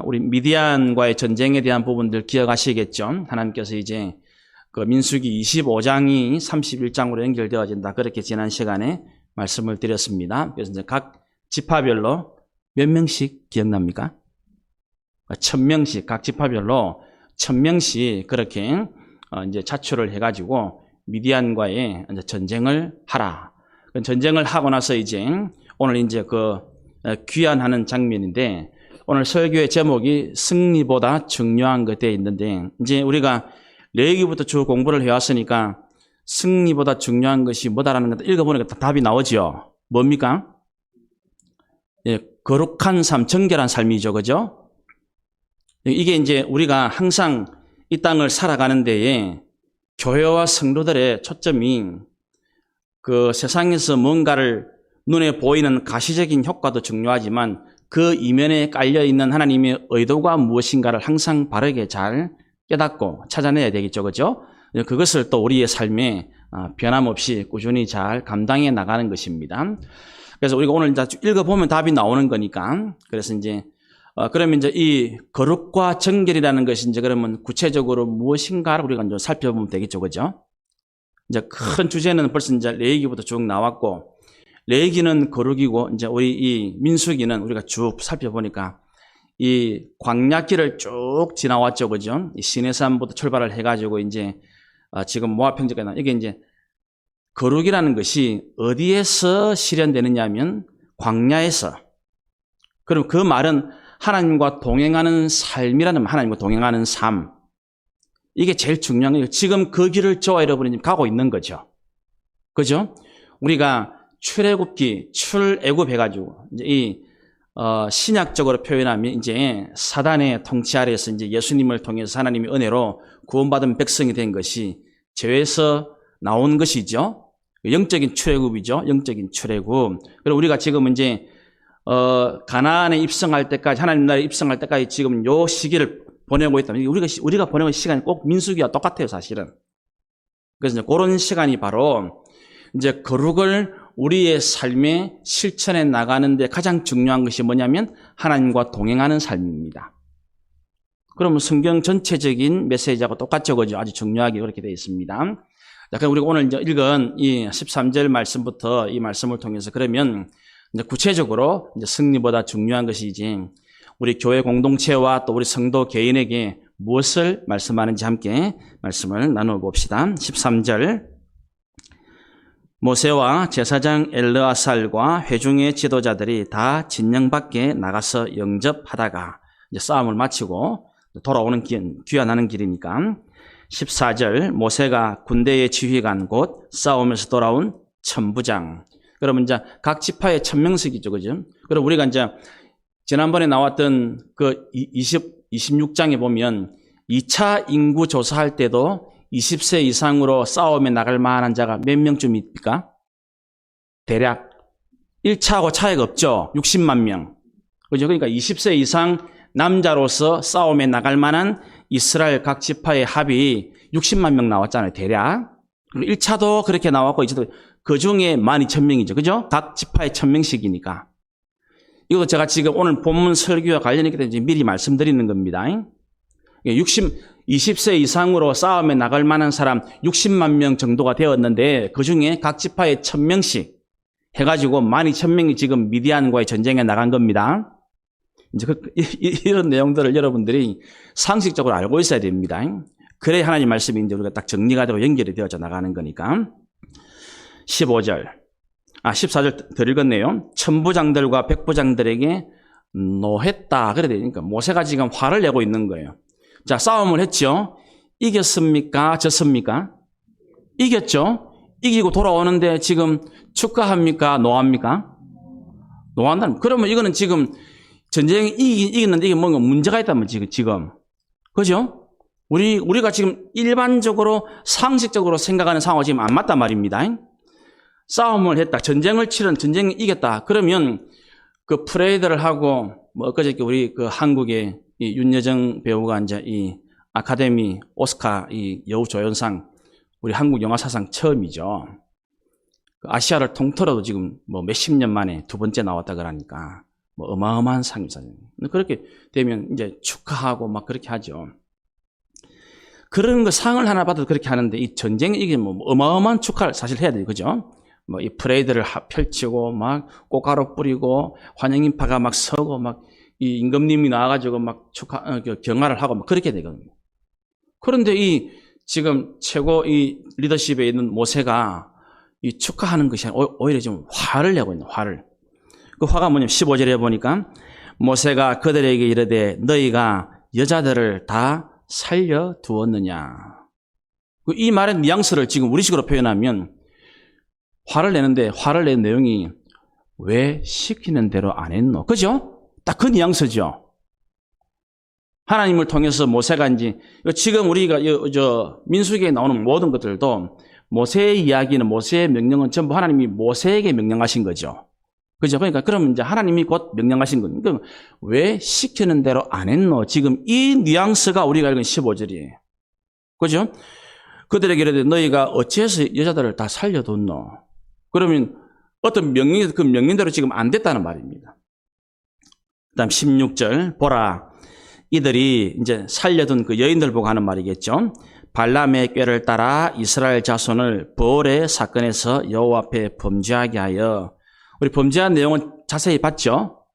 우리 미디안과의 전쟁에 대한 부분들 기억하시겠죠? 하나님께서 이제 그 민수기 25장이 31장으로 연결되어진다. 그렇게 지난 시간에 말씀을 드렸습니다. 그래서 이제 각 지파별로 몇 명씩 기억납니까? 1000명씩, 각 지파별로 1000명씩 그렇게 이제 자출을 해가지고 미디안과의 이제 전쟁을 하라. 전쟁을 하고 나서 이제 오늘 이제 그 귀환하는 장면인데, 오늘 설교의 제목이 승리보다 중요한 것에 있는데, 이제 우리가 레위기부터 쭉 공부를 해왔으니까 승리보다 중요한 것이 뭐다라는 것 읽어보니까 답이 나오죠. 뭡니까? 예, 거룩한 삶, 정결한 삶이죠. 그죠? 이게 이제 우리가 항상 이 땅을 살아가는 데에 교회와 성도들의 초점이 그 세상에서 뭔가를 눈에 보이는 가시적인 효과도 중요하지만 그 이면에 깔려있는 하나님의 의도가 무엇인가를 항상 바르게 잘 깨닫고 찾아내야 되겠죠. 그죠? 그것을 또 우리의 삶에 변함없이 꾸준히 잘 감당해 나가는 것입니다. 그래서 우리가 오늘 이제 읽어보면 답이 나오는 거니까, 그래서 이제 그러면 이제 이 거룩과 정결이라는 것이 이제 그러면 구체적으로 무엇인가를 우리가 이제 살펴보면 되겠죠. 그죠? 이제 큰 주제는 벌써 이제 레위기부터 쭉 나왔고, 레위기는 거룩이고, 이제 우리 이 민수기는 우리가 쭉 살펴보니까 이 광야길을 쭉 지나왔죠. 그죠? 이 시내산부터 출발을 해가지고 이제 지금 모압 평지까지 나, 이게 이제 거룩이라는 것이 어디에서 실현되느냐 하면 광야에서. 그럼 그 말은 하나님과 동행하는 삶이라는 말, 하나님과 동행하는 삶. 이게 제일 중요한 거예요. 지금 그 길을 저와 여러분이 가고 있는 거죠. 그죠? 우리가 출애굽기, 출애굽해가지고, 이제 이, 신약적으로 표현하면 이제 사단의 통치 아래에서 이제 예수님을 통해서 하나님의 은혜로 구원받은 백성이 된 것이 죄에서 나온 것이죠. 영적인 출애굽이죠. 영적인 출애굽. 그리고 우리가 지금 이제, 가나안에 입성할 때까지, 하나님 나라에 입성할 때까지 지금 요 시기를 보내고 있다. 우리가 보내고 있는 시간이 꼭 민수기와 똑같아요, 사실은. 그래서 이제 그런 시간이 바로 이제 거룩을 우리의 삶에 실천해 나가는데 가장 중요한 것이 뭐냐면 하나님과 동행하는 삶입니다. 그러면 성경 전체적인 메시지하고 똑같죠, 그죠? 아주 중요하게 그렇게 되어 있습니다. 자, 그럼 우리가 오늘 이제 읽은 이 13절 말씀부터 이 말씀을 통해서 그러면 이제 구체적으로 이제 승리보다 중요한 것이지 우리 교회 공동체와 또 우리 성도 개인에게 무엇을 말씀하는지 함께 말씀을 나눠봅시다. 13절. 모세와 제사장 엘르아살과 회중의 지도자들이 다 진영 밖에 나가서 영접하다가 이제 싸움을 마치고 돌아오는 귀환하는 길이니까 14절. 모세가 군대의 지휘관 곧 싸우면서 돌아온 천부장. 그러면 이제 각 지파의 천명석이죠, 그죠? 그럼 우리가 이제 지난번에 나왔던 그 26장에 보면 2차 인구 조사할 때도 20세 이상으로 싸움에 나갈 만한 자가 몇 명쯤 있습니까? 대략 1차하고 차이가 없죠. 60만 명. 그죠? 그러니까 20세 이상 남자로서 싸움에 나갈 만한 이스라엘 각 지파의 합이 60만 명 나왔잖아요. 대략. 1차도 그렇게 나왔고 2차도 그 중에 12,000명이죠. 그죠? 각 지파에 1,000명씩이니까. 이거 제가 지금 오늘 본문 설교와 관련있기 때문에 미리 말씀드리는 겁니다. 20세 이상으로 싸움에 나갈 만한 사람 60만 명 정도가 되었는데 그 중에 각 지파에 1,000명씩 해가지고 12,000명이 지금 미디안과의 전쟁에 나간 겁니다. 이제 이런 내용들을 여러분들이 상식적으로 알고 있어야 됩니다. 그래야 하나님 말씀이 이제 우리가 딱 정리가 되고 연결이 되어져 나가는 거니까. 14절 더 읽었네요. 천부장들과 백부장들에게 노했다. 그래야 되니까 모세가 지금 화를 내고 있는 거예요. 자, 싸움을 했죠. 이겼습니까? 졌습니까? 이겼죠. 이기고 돌아오는데 지금 축하합니까? 노합니까? 노한다는. 그러면 이거는 지금 전쟁이 이겼는데 이게 뭔가 문제가 있다면 지금. 그죠? 우리가 지금 일반적으로 상식적으로 생각하는 상황이 지금 안 맞단 말입니다. 싸움을 했다. 전쟁을 치른 전쟁이 이겼다. 그러면 그 프레이드를 하고 뭐 그저께 우리 그 한국의 이 윤여정 배우가 이제 이 아카데미 오스카 이 여우조연상 우리 한국 영화 사상 처음이죠. 아시아를 통틀어도 지금 뭐 몇십 년 만에 두 번째 나왔다 그러니까 뭐 어마어마한 상입니다. 그렇게 되면 이제 축하하고 막 그렇게 하죠. 그런 거 상을 하나 받아도 그렇게 하는데 이 전쟁 이게 뭐 어마어마한 축하를 사실 해야 돼요. 그죠? 뭐 이 프레이드를 펼치고 막 꽃가루 뿌리고 환영인파가 막 서고 막 이 임금님이 나와가지고 막 경화를 하고 막 그렇게 되거든요. 그런데 이 지금 최고 이 리더십에 있는 모세가 이 축하하는 것이 오히려 좀 화를 내고 있는 화를. 그 화가 뭐냐면 15절에 보니까 모세가 그들에게 이르되 너희가 여자들을 다 살려두었느냐. 이 말의 뉘앙스를 지금 우리식으로 표현하면 화를 내는데 화를 낸 내용이 왜 시키는 대로 안 했노? 그죠? 딱 그 뉘앙스죠. 하나님을 통해서 모세가 이제 지금 우리가 민수기에 나오는 모든 것들도 모세의 이야기는 모세의 명령은 전부 하나님이 모세에게 명령하신 거죠. 그죠? 그러니까 그러면 이제 하나님이 곧 명령하신 거니까 그러니까 왜 시키는 대로 안 했노? 지금 이 뉘앙스가 우리가 읽은 15절이에요. 그죠? 그들에게 이르되 너희가 어찌해서 여자들을 다 살려뒀노? 그러면 어떤 명령이 그 명령대로 지금 안 됐다는 말입니다. 그다음 16절 보라 이들이 이제 살려둔 그 여인들 보고 하는 말이겠죠. 발람의 꾀를 따라 이스라엘 자손을 벌의 사건에서 여호와 앞에 범죄하게 하여 우리 범죄한 내용은 자세히 봤죠.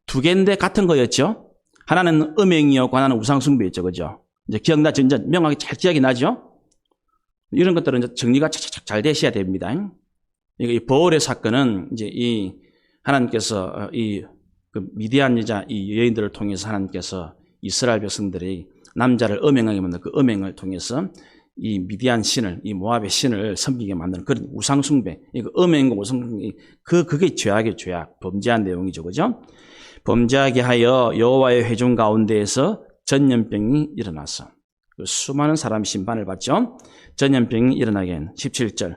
두 개인데 같은 거였죠. 하나는 음행이었고 하나는 우상숭배였죠. 그죠? 이제 기억나죠? 이제 명확히 잘 기억이 나죠? 이런 것들은 이제 정리가 착착 잘 되셔야 됩니다. 이 벌의 사건은 이제 이 하나님께서 그 미디안 여자 이 여인들을 통해서 하나님께서 이스라엘 백성들이 남자를 음행하게 만든 그 음행을 통해서 이 미디안 신을 이 모압의 신을 섬기게 만드는 그런 우상숭배, 이거 음행과 우상숭배 그게 죄악의 죄악, 범죄한 내용이죠, 그죠? 범죄하게 하여 여호와의 회중 가운데에서 전염병이 일어났어. 수많은 사람이 심판을 받죠. 전염병이 일어나게 한 17절.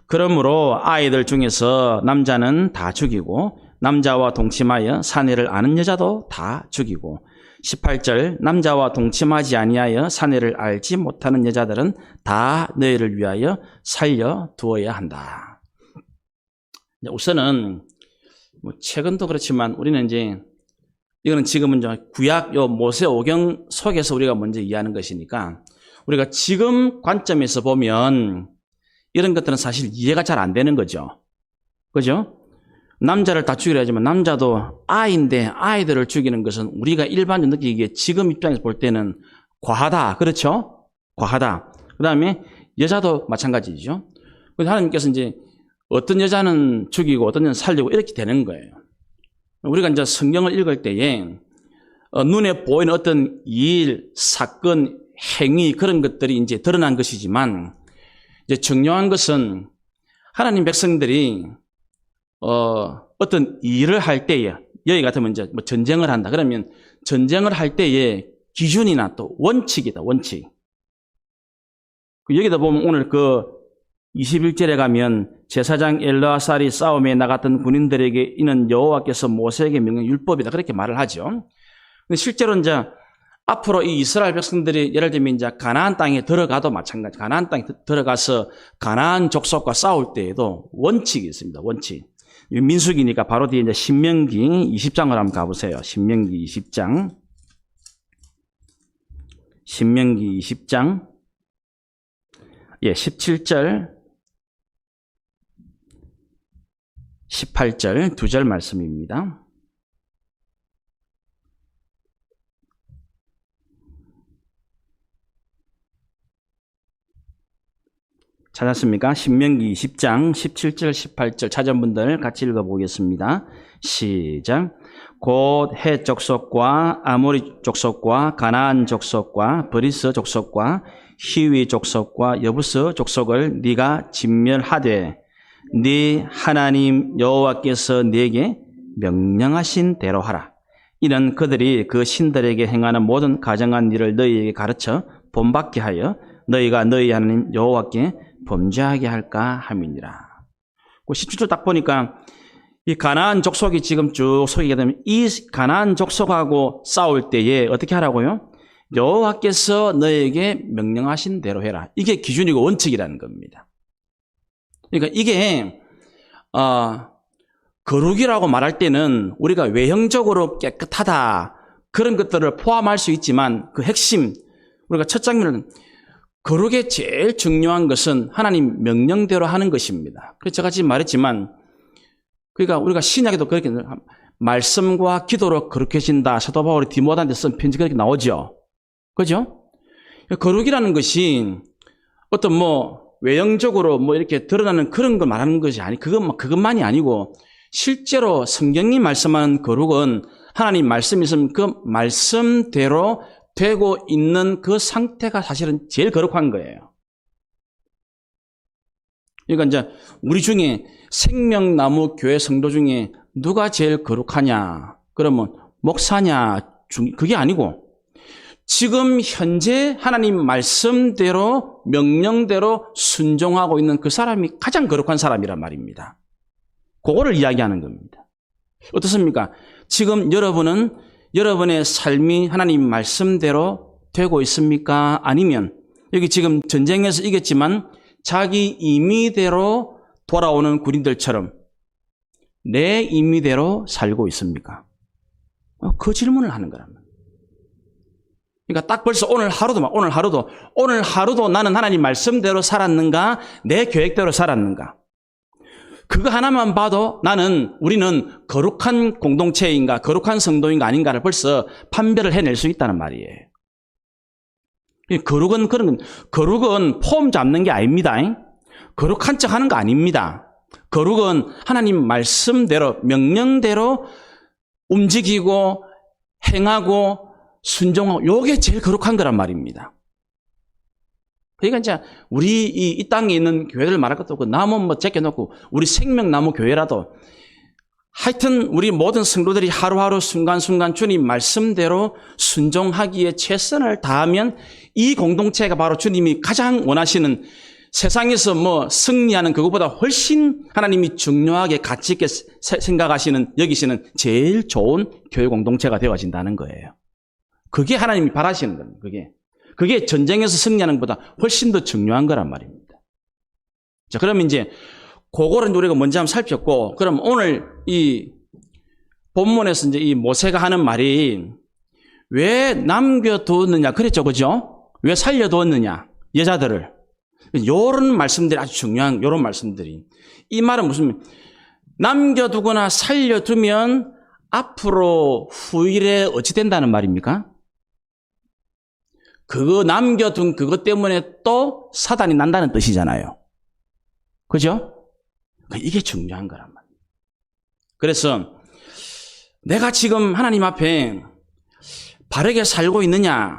그러므로 아이들 중에서 남자는 다 죽이고 남자와 동침하여 사내를 아는 여자도 다 죽이고 18절 남자와 동침하지 아니하여 사내를 알지 못하는 여자들은 다 너희를 위하여 살려두어야 한다. 우선은 뭐 최근도 그렇지만 우리는 이제 이거는 지금은 이제 구약 모세 오경 속에서 우리가 먼저 이해하는 것이니까 우리가 지금 관점에서 보면 이런 것들은 사실 이해가 잘 안 되는 거죠. 그죠? 남자를 다 죽이려 하지만 남자도 아이인데 아이들을 죽이는 것은 우리가 일반적으로 느끼기에 지금 입장에서 볼 때는 과하다. 그렇죠? 과하다. 그 다음에 여자도 마찬가지죠. 그래서 하나님께서 이제 어떤 여자는 죽이고 어떤 여자는 살리고 이렇게 되는 거예요. 우리가 이제 성경을 읽을 때에 눈에 보이는 어떤 일, 사건, 행위 그런 것들이 이제 드러난 것이지만 이제 중요한 것은 하나님 백성들이 어떤 일을 할 때에 여기 같으면 이제 뭐 전쟁을 한다. 그러면 전쟁을 할 때에 기준이나 또 원칙이다. 원칙. 여기다 보면 오늘 그 21절에 가면 제사장 엘르아살이 싸움에 나갔던 군인들에게 이는 여호와께서 모세에게 명령 율법이다. 그렇게 말을 하죠. 근데 실제로 이제 앞으로 이 이스라엘 백성들이 예를 들면 이제 가나안 땅에 들어가도 마찬가지. 가나안 땅에 들어가서 가나안 족속과 싸울 때에도 원칙이 있습니다. 원칙. 민수기니까 바로 뒤에 이제 신명기 20장을 한번 가보세요. 신명기 20장. 신명기 20장. 17절, 18절 두 절 말씀입니다. 찾았습니까? 신명기 20장 17절 18절 찾은 분들 같이 읽어보겠습니다. 시작. 곧 헷 족속과 아모리 족속과 가나안 족속과 브리스 족속과 히위 족속과 여부스 족속을 네가 진멸하되 네 하나님 여호와께서 네게 명령하신 대로 하라. 이는 그들이 그 신들에게 행하는 모든 가정한 일을 너희에게 가르쳐 본받게 하여 너희가 너희 하나님 여호와께 범죄하게 할까 함이니라. 17절 딱 보니까 이 가나안 족속이 지금 쭉 소개가 되면 이 가나안 족속하고 싸울 때에 어떻게 하라고요? 여호와께서 너에게 명령하신 대로 해라. 이게 기준이고 원칙이라는 겁니다. 그러니까 이게 거룩이라고 말할 때는 우리가 외형적으로 깨끗하다 그런 것들을 포함할 수 있지만 그 핵심 우리가 첫 장면은 거룩의 제일 중요한 것은 하나님 명령대로 하는 것입니다. 그래서 제가 지금 말했지만 그러니까 우리가 신약에도 그렇게 말씀과 기도로 거룩해진다. 사도 바울이 디모데한테 쓴 편지 그렇게 나오죠. 그죠? 거룩이라는 것이 어떤 외형적으로 이렇게 드러나는 그런 걸 말하는 것이 그것만이 아니고 실제로 성경이 말씀하는 거룩은 하나님 말씀이 있으면 그 말씀대로 되고 있는 그 상태가 사실은 제일 거룩한 거예요. 그러니까 이제 우리 중에 생명나무 교회 성도 중에 누가 제일 거룩하냐? 그러면 목사냐? 그게 아니고 지금 현재 하나님 말씀대로 명령대로 순종하고 있는 그 사람이 가장 거룩한 사람이란 말입니다. 그거를 이야기하는 겁니다. 어떻습니까? 지금 여러분은 여러분의 삶이 하나님 말씀대로 되고 있습니까? 아니면 여기 지금 전쟁에서 이겼지만 자기 임의대로 돌아오는 군인들처럼 내 임의대로 살고 있습니까? 그 질문을 하는 거란 말이에요. 그러니까 딱 벌써 오늘 하루도 나는 하나님 말씀대로 살았는가? 내 계획대로 살았는가? 그거 하나만 봐도 우리는 거룩한 공동체인가, 거룩한 성도인가 아닌가를 벌써 판별을 해낼 수 있다는 말이에요. 거룩은 폼 잡는 게 아닙니다. 거룩한 척 하는 거 아닙니다. 거룩은 하나님 말씀대로, 명령대로 움직이고, 행하고, 순종하고, 요게 제일 거룩한 거란 말입니다. 그러니까 이제 우리 이 땅에 있는 교회들 말할 것도 없고 나무 제껴놓고 우리 생명나무 교회라도 하여튼 우리 모든 성도들이 하루하루 순간순간 주님 말씀대로 순종하기에 최선을 다하면 이 공동체가 바로 주님이 가장 원하시는 세상에서 승리하는 그것보다 훨씬 하나님이 중요하게 가치 있게 여기시는 제일 좋은 교회 공동체가 되어진다는 거예요. 그게 하나님이 바라시는 겁니다. 그게 전쟁에서 승리하는 것보다 훨씬 더 중요한 거란 말입니다. 자, 그러면 이제 그거를 우리가 먼저 한번 살폈고, 그럼 오늘 이 본문에서 이제 이 모세가 하는 말이 왜 남겨두었느냐 그랬죠, 그죠? 왜 살려두었느냐 여자들을. 요런 말씀들이 아주 중요한 요런 말씀들이. 이 말은 무슨 남겨두거나 살려두면 앞으로 후일에 어찌 된다는 말입니까? 그거 남겨둔 그것 때문에 또 사단이 난다는 뜻이잖아요. 그죠? 이게 중요한 거란 말이에요. 그래서 내가 지금 하나님 앞에 바르게 살고 있느냐,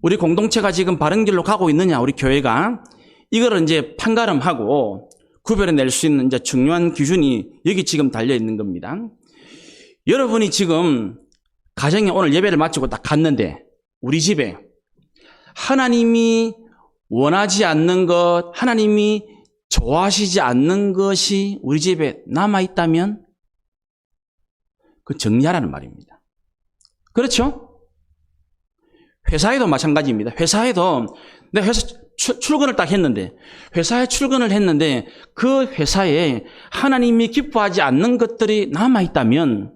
우리 공동체가 지금 바른 길로 가고 있느냐, 우리 교회가 이거를 이제 판가름하고 구별해낼 수 있는 이제 중요한 기준이 여기 지금 달려 있는 겁니다. 여러분이 지금 가정에 오늘 예배를 마치고 딱 갔는데 우리 집에 하나님이 원하지 않는 것, 하나님이 좋아하시지 않는 것이 우리 집에 남아있다면 그 정리하라는 말입니다. 그렇죠? 회사에도 마찬가지입니다. 회사에도 내가 회사 출근을 딱 했는데 회사에 출근을 했는데 그 회사에 하나님이 기뻐하지 않는 것들이 남아있다면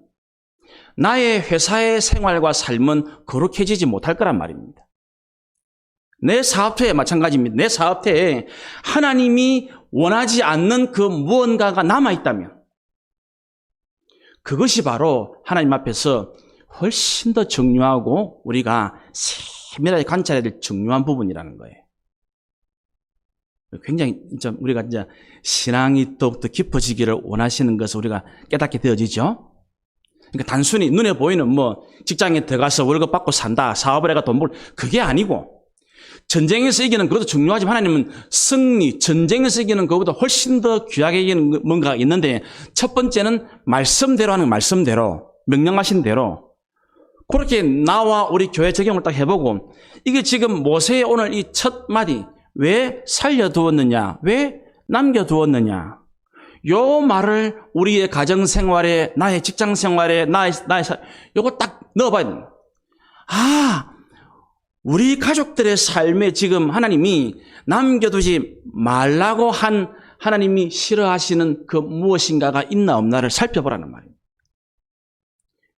나의 회사의 생활과 삶은 거룩해지지 못할 거란 말입니다. 내 사업터에 마찬가지입니다. 내 사업터에 하나님이 원하지 않는 그 무언가가 남아있다면 그것이 바로 하나님 앞에서 훨씬 더 중요하고 우리가 세밀하게 관찰해야 될 중요한 부분이라는 거예요. 굉장히 우리가 이제 신앙이 더욱더 깊어지기를 원하시는 것을 우리가 깨닫게 되어지죠. 그러니까 단순히 눈에 보이는 직장에 들어가서 월급 받고 산다, 사업을 해가 돈 벌, 그게 아니고 전쟁에서 이기는 그것도 중요하지만 하나님은 승리, 전쟁에서 이기는 것보다 훨씬 더 귀하게 이기는 뭔가가 있는데 첫 번째는 말씀대로 하는 말씀대로, 명령하신 대로 그렇게 나와 우리 교회 적용을 딱 해보고 이게 지금 모세의 오늘 이 첫 마디 왜 살려두었느냐, 왜 남겨두었느냐 요 말을 우리의 가정생활에, 나의 직장생활에, 요거 딱 넣어봐야 됩니다. 우리 가족들의 삶에 지금 하나님이 남겨두지 말라고 한 하나님이 싫어하시는 그 무엇인가가 있나 없나를 살펴보라는 말입니다.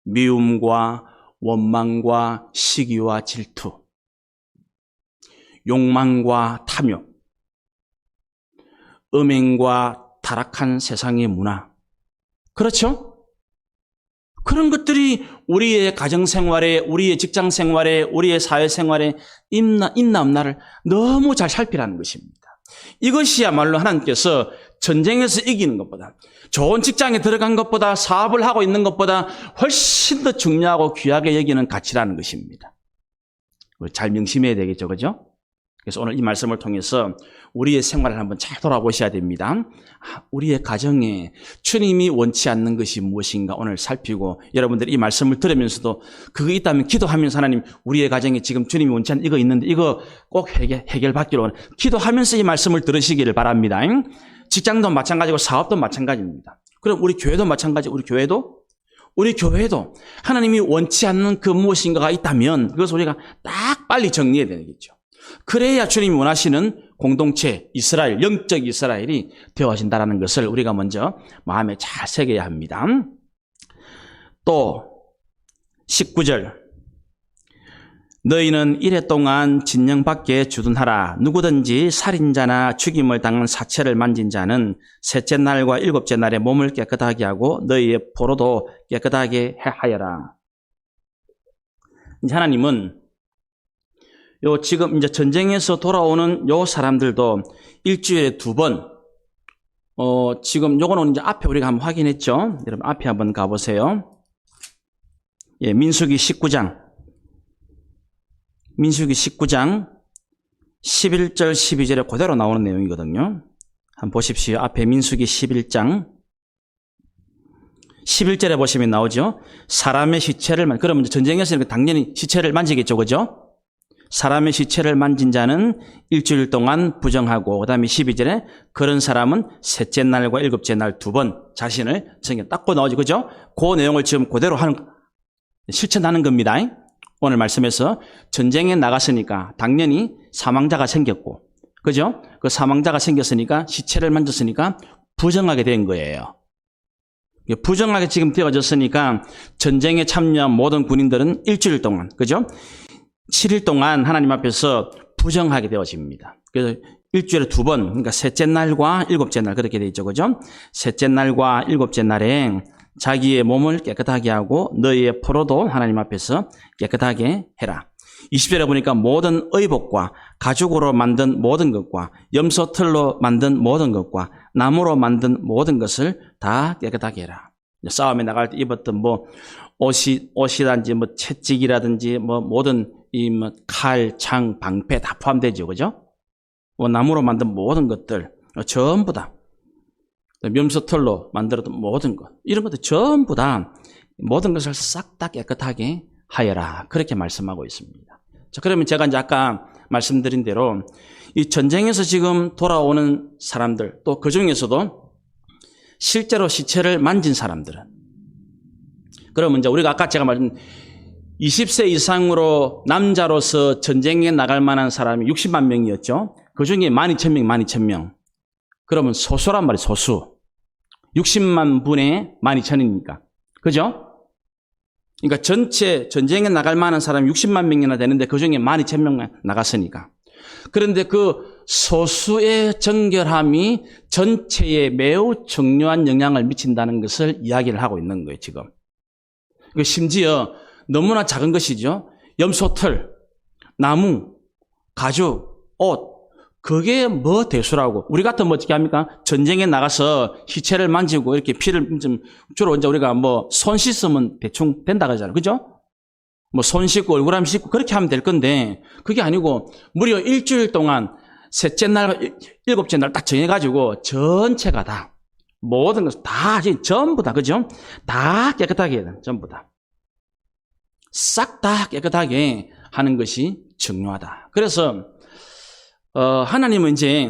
미움과 원망과 시기와 질투, 욕망과 탐욕, 음행과 타락한 세상의 문화. 그렇죠? 그런 것들이 우리의 가정생활에, 우리의 직장생활에, 우리의 사회생활에 있나 없나를 너무 잘 살피라는 것입니다. 이것이야말로 하나님께서 전쟁에서 이기는 것보다, 좋은 직장에 들어간 것보다, 사업을 하고 있는 것보다 훨씬 더 중요하고 귀하게 여기는 가치라는 것입니다. 잘 명심해야 되겠죠, 그죠? 그래서 오늘 이 말씀을 통해서 우리의 생활을 한번 잘 돌아보셔야 됩니다. 우리의 가정에 주님이 원치 않는 것이 무엇인가 오늘 살피고, 여러분들이 이 말씀을 들으면서도 그거 있다면 기도하면서, 하나님, 우리의 가정에 지금 주님이 원치 않는 이거 있는데 이거 꼭 해결받기로 기도하면서 이 말씀을 들으시기를 바랍니다. 직장도 마찬가지고 사업도 마찬가지입니다. 그럼 우리 교회도 마찬가지. 우리 교회도 하나님이 원치 않는 그 무엇인가가 있다면 그것을 우리가 딱 빨리 정리해야 되겠죠. 그래야 주님이 원하시는 공동체 이스라엘, 영적 이스라엘이 되어진다는 것을 우리가 먼저 마음에 잘 새겨야 합니다. 또 19절, 너희는 이래 동안 진영밖에 주둔하라. 누구든지 살인자나 죽임을 당한 사체를 만진 자는 셋째 날과 일곱째 날에 몸을 깨끗하게 하고 너희의 포로도 깨끗하게 하여라. 이제 하나님은 지금 이제 전쟁에서 돌아오는 요 사람들도 일주일에 2번, 지금 요거는 이제 앞에 우리가 한번 확인했죠. 여러분 앞에 한번 가보세요. 예, 민수기 19장 11절 12절에 그대로 나오는 내용이거든요. 한번 보십시오. 앞에 민수기 11장 11절에 보시면 나오죠. 사람의 시체를 그러면 전쟁에서 당연히 시체를 만지겠죠, 그죠? 사람의 시체를 만진 자는 일주일 동안 부정하고, 그 다음에 12절에 그런 사람은 셋째 날과 일곱째 날 2번 자신을 정해 닦고 나오죠, 그죠? 그 내용을 지금 그대로 실천하는 겁니다. 오늘 말씀에서 전쟁에 나갔으니까 당연히 사망자가 생겼고, 그죠? 그 사망자가 생겼으니까, 시체를 만졌으니까 부정하게 된 거예요. 부정하게 지금 되어졌으니까 전쟁에 참여한 모든 군인들은 일주일 동안, 그죠? 7일 동안 하나님 앞에서 부정하게 되어집니다. 그래서 일주일에 2번, 그러니까 셋째 날과 일곱째 날, 그렇게 되어 있죠, 그죠? 셋째 날과 일곱째 날에 자기의 몸을 깨끗하게 하고 너희의 포로도 하나님 앞에서 깨끗하게 해라. 20절에 보니까 모든 의복과 가죽으로 만든 모든 것과 염소털로 만든 모든 것과 나무로 만든 모든 것을 다 깨끗하게 해라. 싸움에 나갈 때 입었던 옷이라든지 채찍이라든지 모든 칼, 창, 방패 다 포함되죠, 그죠? 나무로 만든 모든 것들 전부 다, 염소털로 만들었던 모든 것, 이런 것들 전부 다 모든 것을 싹 다 깨끗하게 하여라, 그렇게 말씀하고 있습니다. 자, 그러면 제가 이제 아까 말씀드린 대로 이 전쟁에서 지금 돌아오는 사람들, 또 그 중에서도 실제로 시체를 만진 사람들은, 그러면 이제 우리가 아까 제가 말씀 20세 이상으로 남자로서 전쟁에 나갈 만한 사람이 60만 명이었죠. 그 중에 12,000명. 그러면 소수란 말이에요, 소수. 60만 분의 12,000이니까. 그죠? 그러니까 전체 전쟁에 나갈 만한 사람이 60만 명이나 되는데 그 중에 12,000명 나갔으니까. 그런데 그 소수의 정결함이 전체에 매우 중요한 영향을 미친다는 것을 이야기를 하고 있는 거예요, 지금. 심지어 너무나 작은 것이죠. 염소털, 나무, 가죽, 옷, 그게 뭐 대수라고. 우리 같으면 어떻게 합니까? 전쟁에 나가서 시체를 만지고 이렇게 피를 주로 이제 우리가 손 씻으면 대충 된다 그러잖아요. 그죠? 손 씻고 얼굴 한번 씻고 그렇게 하면 될 건데, 그게 아니고 무려 일주일 동안 셋째 날, 일곱째 날 딱 정해가지고 전체가 다, 모든 것 다, 전부 다, 그죠? 다 깨끗하게 해야 돼, 전부 다. 싹 다 깨끗하게 하는 것이 중요하다. 그래서 하나님은 이제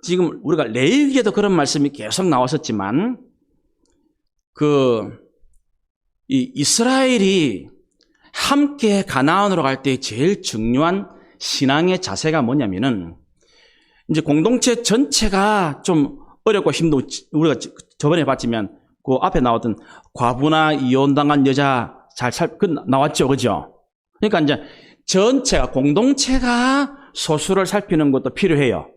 지금 우리가 레위기에도 그런 말씀이 계속 나왔었지만 이 이스라엘이 함께 가나안으로 갈 때 제일 중요한 신앙의 자세가 뭐냐면은 이제 공동체 전체가 좀 어렵고 힘들고, 우리가 저번에 봤지만, 그 앞에 나왔던 과부나 이혼당한 여자 나왔죠. 그죠? 그러니까 이제 전체가, 공동체가 소수를 살피는 것도 필요해요.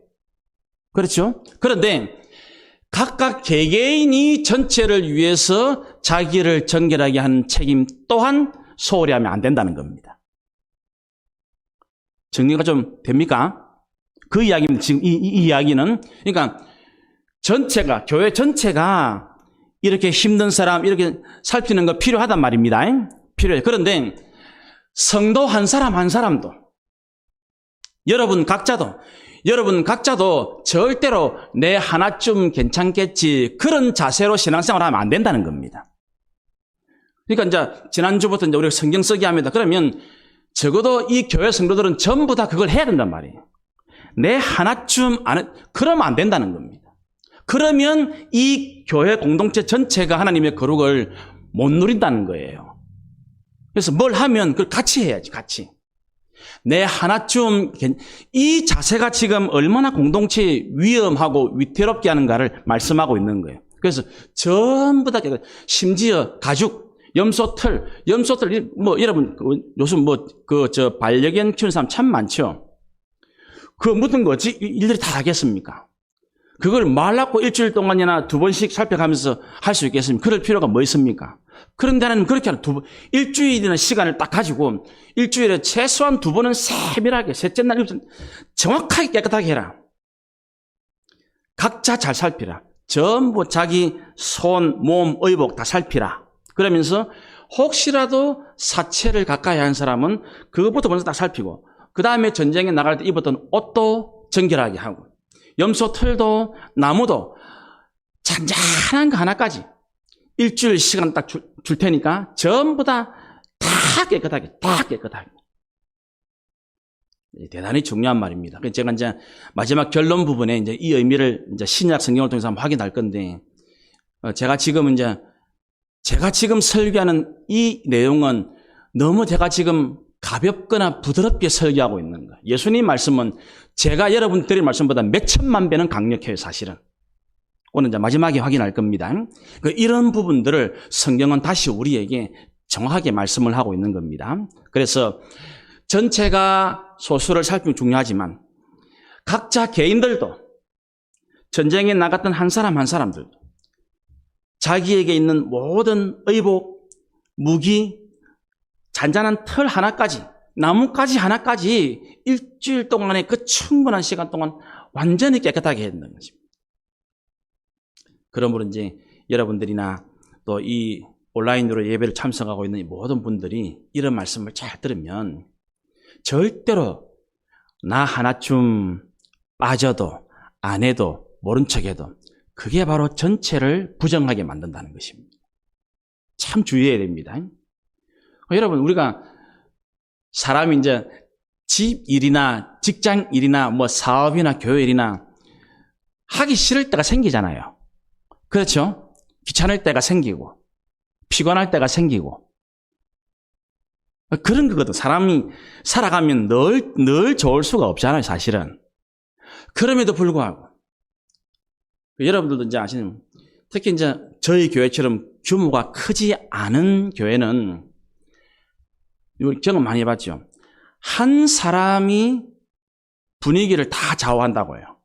그렇죠? 그런데 각각 개개인이 전체를 위해서 자기를 정결하게 하는 책임 또한 소홀히 하면 안 된다는 겁니다. 정리가 좀 됩니까? 그 이야기입니다. 지금 이 이야기는. 그러니까 전체가, 교회 전체가 이렇게 힘든 사람, 이렇게 살피는 거 필요하단 말입니다. 필요해. 그런데 성도 한 사람 한 사람도, 여러분 각자도 절대로 내 하나쯤 괜찮겠지, 그런 자세로 신앙생활을 하면 안 된다는 겁니다. 그러니까 이제 지난주부터 이제 우리가 성경 쓰기 합니다. 그러면 적어도 이 교회 성도들은 전부 다 그걸 해야 된단 말이에요. 내 하나쯤 그러면 안 된다는 겁니다. 그러면 이 교회 공동체 전체가 하나님의 거룩을 못 누린다는 거예요. 그래서 뭘 하면 그걸 같이 해야지, 같이. 내 하나쯤, 이 자세가 지금 얼마나 공동체에 위험하고 위태롭게 하는가를 말씀하고 있는 거예요. 그래서 전부 다, 심지어 가죽, 염소털, 여러분, 요즘 반려견 키우는 사람 참 많죠? 그 묻은 거지, 일일이 다 하겠습니까? 그걸 말랐고 일주일 동안이나 2번씩 살펴가면서 할 수 있겠습니까? 그럴 필요가 뭐 있습니까? 그런데 하나님 그렇게 하는 일주일이나 시간을 딱 가지고 일주일에 최소한 2번은 세밀하게, 셋째 날 정확하게 깨끗하게 해라. 각자 잘 살피라. 전부 자기 손, 몸, 의복 다 살피라. 그러면서 혹시라도 사체를 가까이 하는 사람은 그것부터 먼저 딱 살피고, 그 다음에 전쟁에 나갈 때 입었던 옷도 정결하게 하고, 염소 털도 나무도 잔잔한 거 하나까지 일주일 시간 딱 줄 테니까 전부 다 깨끗하게. 대단히 중요한 말입니다. 그래서 제가 이제 마지막 결론 부분에 이제 이 의미를 이제 신약 성경을 통해서 한번 확인할 건데, 제가 지금 설교하는 이 내용은 너무 제가 지금 가볍거나 부드럽게 설교하고 있는 거예요. 예수님 말씀은 제가 여러분 드릴 말씀보다 몇 천만 배는 강력해요, 사실은. 오늘 이제 마지막에 확인할 겁니다. 이런 부분들을 성경은 다시 우리에게 정확하게 말씀을 하고 있는 겁니다. 그래서 전체가 소수를 살피면 중요하지만 각자 개인들도, 전쟁에 나갔던 한 사람 한 사람들도 자기에게 있는 모든 의복, 무기, 잔잔한 털 하나까지, 나뭇가지 하나까지 일주일 동안의 그 충분한 시간 동안 완전히 깨끗하게 해야 된다는 것입니다. 그러므로 이제 여러분들이나 또 이 온라인으로 예배를 참석하고 있는 모든 분들이 이런 말씀을 잘 들으면 절대로 나 하나쯤 빠져도 안 해도 모른 척해도 그게 바로 전체를 부정하게 만든다는 것입니다. 참 주의해야 됩니다. 여러분, 우리가 사람이 이제 집 일이나 직장 일이나 뭐 사업이나 교회 일이나 하기 싫을 때가 생기잖아요. 그렇죠? 귀찮을 때가 생기고 피곤할 때가 생기고 그런 거거든. 사람이 살아가면 늘 좋을 수가 없잖아요, 사실은. 그럼에도 불구하고 여러분들도 이제 아시는, 특히 이제 저희 교회처럼 규모가 크지 않은 교회는 경험 많이 해봤죠. 한 사람이 분위기를 다 좌우한다고요.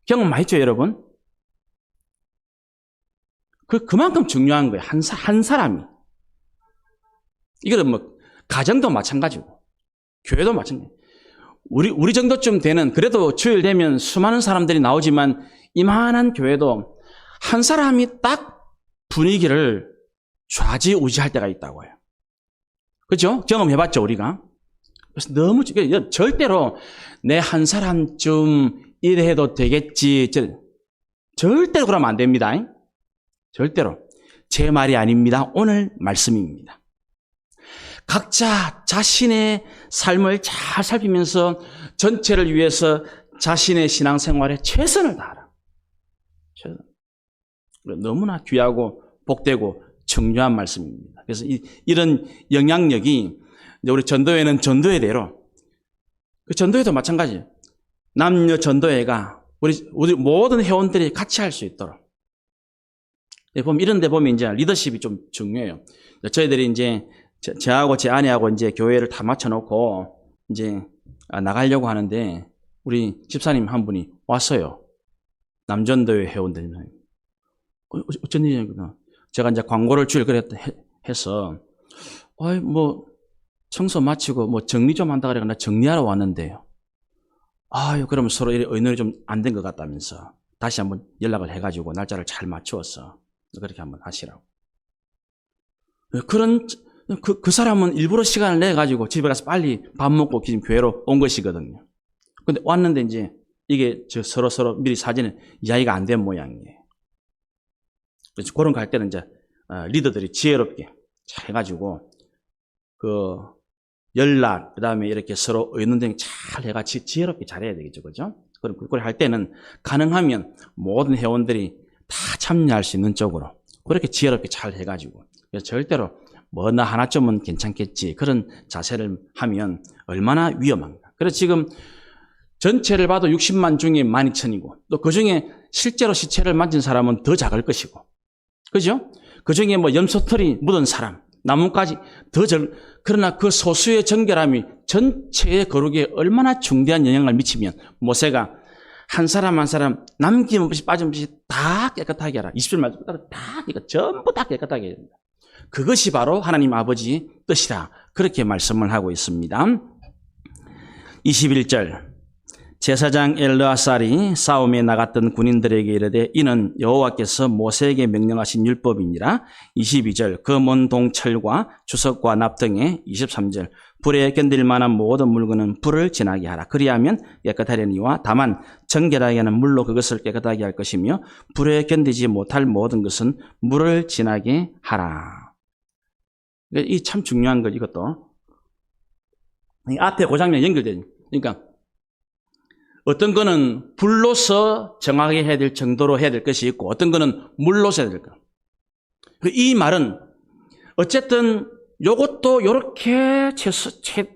경험 많이 했죠, 여러분? 그만큼 중요한 거예요. 한 사람이. 이거는 뭐, 가정도 마찬가지고, 교회도 마찬가지고. 우리 정도쯤 되는, 그래도 주일 되면 수많은 사람들이 나오지만, 이만한 교회도 한 사람이 딱 분위기를 좌지우지할 때가 있다고요. 그렇죠? 경험해봤죠, 우리가. 그래서 너무, 절대로 내 한 사람쯤 이래 해도 되겠지. 절대로 그러면 안 됩니다. 절대로. 제 말이 아닙니다. 오늘 말씀입니다. 각자 자신의 삶을 잘 살피면서 전체를 위해서 자신의 신앙생활에 최선을 다하라. 너무나 귀하고 복되고 중요한 말씀입니다. 그래서 이런 영향력이 우리 전도회는 전도회대로, 그 전도회도 마찬가지예요. 남녀 전도회가 우리 모든 회원들이 같이 할 수 있도록. 보면 이런 데 보면 이제 리더십이 좀 중요해요. 저희들이 이제 저하고 제 아내하고 이제 교회를 다 맞춰놓고 이제 나가려고 하는데 우리 집사님 한 분이 왔어요. 남전도회 회원들이. 어쩐 일이냐. 제가 이제 광고를 해서, 청소 마치고 정리 좀 한다 그래가 나 정리하러 왔는데요. 그러면 서로 의논이 좀 안 된 것 같다면서 다시 한번 연락을 해가지고 날짜를 잘 맞추었어. 그렇게 한번 하시라고. 그 사람은 일부러 시간을 내가지고 집에 가서 빨리 밥 먹고 지금 교회로 온 것이거든요. 근데 왔는데 이제 이게 서로 미리 사전에 이야기가 안 된 모양이에요. 그래서 그런 거 할 때는 이제 리더들이 지혜롭게 잘 해가지고 연락, 그 다음에 이렇게 서로 의논등 잘 해가 지혜롭게 잘해야 되겠죠. 그죠? 그걸 할 때는 가능하면 모든 회원들이 다 참여할 수 있는 쪽으로 그렇게 지혜롭게 잘 해가지고 절대로 나 하나쯤은 괜찮겠지 그런 자세를 하면 얼마나 위험한가. 그래서 지금 전체를 봐도 60만 중에 12,000이고 또 그 중에 실제로 시체를 만진 사람은 더 작을 것이고 그죠? 그 중에 염소털이 묻은 사람 나뭇가지 그러나 그 소수의 정결함이 전체의 거룩에 얼마나 중대한 영향을 미치면 모세가 한 사람 한 사람 남김없이 빠짐없이 다 깨끗하게 하라. 20절 말씀 전부 다 깨끗하게 해야 된다. 그것이 바로 하나님 아버지의 뜻이다. 그렇게 말씀을 하고 있습니다. 21절 제사장 엘르아살이 싸움에 나갔던 군인들에게 이르되 이는 여호와께서 모세에게 명령하신 율법이니라. 22절 금은 동철과 주석과 납 등에 23절 불에 견딜 만한 모든 물건은 불을 지나게 하라. 그리하면 깨끗하려니와 다만 정결하게 하는 물로 그것을 깨끗하게 할 것이며 불에 견디지 못할 모든 것은 물을 지나게 하라. 이 참 중요한 거 이것도 이 앞에 그 장면 연결되는 그러니까 어떤 거는 불로서 정하게 해야 될 정도로 해야 될 것이 있고 어떤 거는 물로서 해야 될 것. 이 말은 어쨌든 요것도 요렇게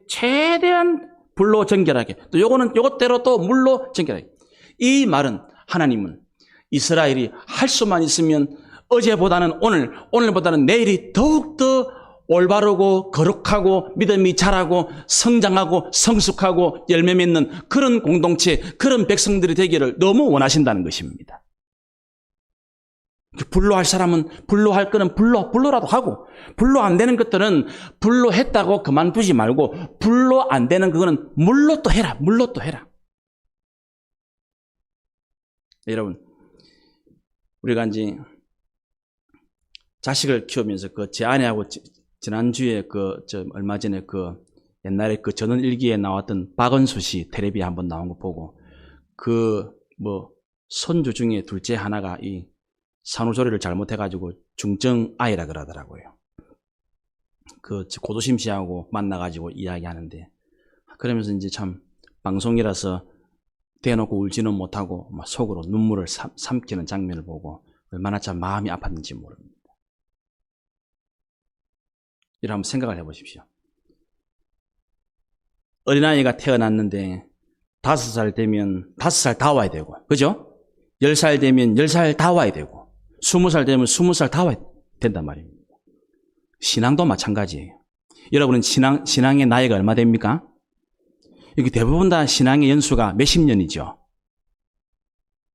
최대한 불로 정결하게 또 요거는 요것대로 또 물로 정결하게. 이 말은 하나님은 이스라엘이 할 수만 있으면 어제보다는 오늘보다는 내일이 더욱더 올바르고 거룩하고 믿음이 자라고 성장하고 성숙하고 열매 맺는 그런 공동체, 그런 백성들이 되기를 너무 원하신다는 것입니다. 불로 할 사람은 불로 할 거는 불로라도 하고 불로 안 되는 것들은 불로 했다고 그만두지 말고 불로 안 되는 그거는 물로 또 해라. 물로 또 해라. 여러분 우리가 이제 자식을 키우면서 제 아내하고 지난주에 얼마 전에 옛날에 전원일기에 나왔던 박은수 씨 텔레비에 한번 나온 거 보고 손주 중에 둘째 하나가 이 산후조리를 잘못해가지고 중증아이라 그러더라고요. 고도심 씨하고 만나가지고 이야기하는데 그러면서 이제 참 방송이라서 대놓고 울지는 못하고 막 속으로 눈물을 삼키는 장면을 보고 얼마나 참 마음이 아팠는지 모릅니다. 이를 한번 생각을 해보십시오. 어린아이가 태어났는데 5살 되면 5살 다 와야 되고, 그죠? 10살 되면 10살 다 와야 되고, 20살 되면 20살 다 와야 된단 말입니다. 신앙도 마찬가지예요. 여러분은 신앙의 나이가 얼마 됩니까? 여기 대부분 다 신앙의 연수가 몇십 년이죠.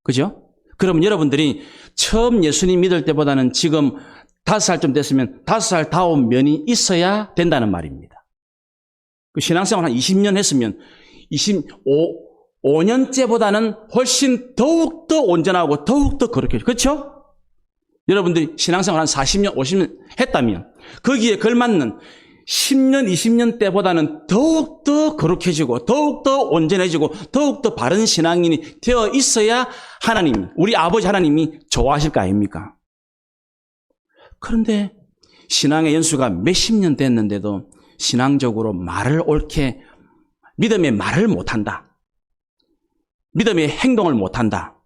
그죠? 그러면 여러분들이 처음 예수님 믿을 때보다는 지금 5살쯤 됐으면 5살 다 온 면이 있어야 된다는 말입니다. 신앙생활 한 20년 했으면 5년째보다는 훨씬 더욱더 온전하고 더욱더 거룩해요. 그렇죠? 여러분들이 신앙생활 한 40년, 50년 했다면 거기에 걸맞는 10년, 20년 때보다는 더욱더 거룩해지고 더욱더 온전해지고 더욱더 바른 신앙인이 되어 있어야 하나님, 우리 아버지 하나님이 좋아하실 거 아닙니까? 그런데 신앙의 연수가 몇십 년 됐는데도 신앙적으로 믿음의 말을 못한다. 믿음의 행동을 못한다.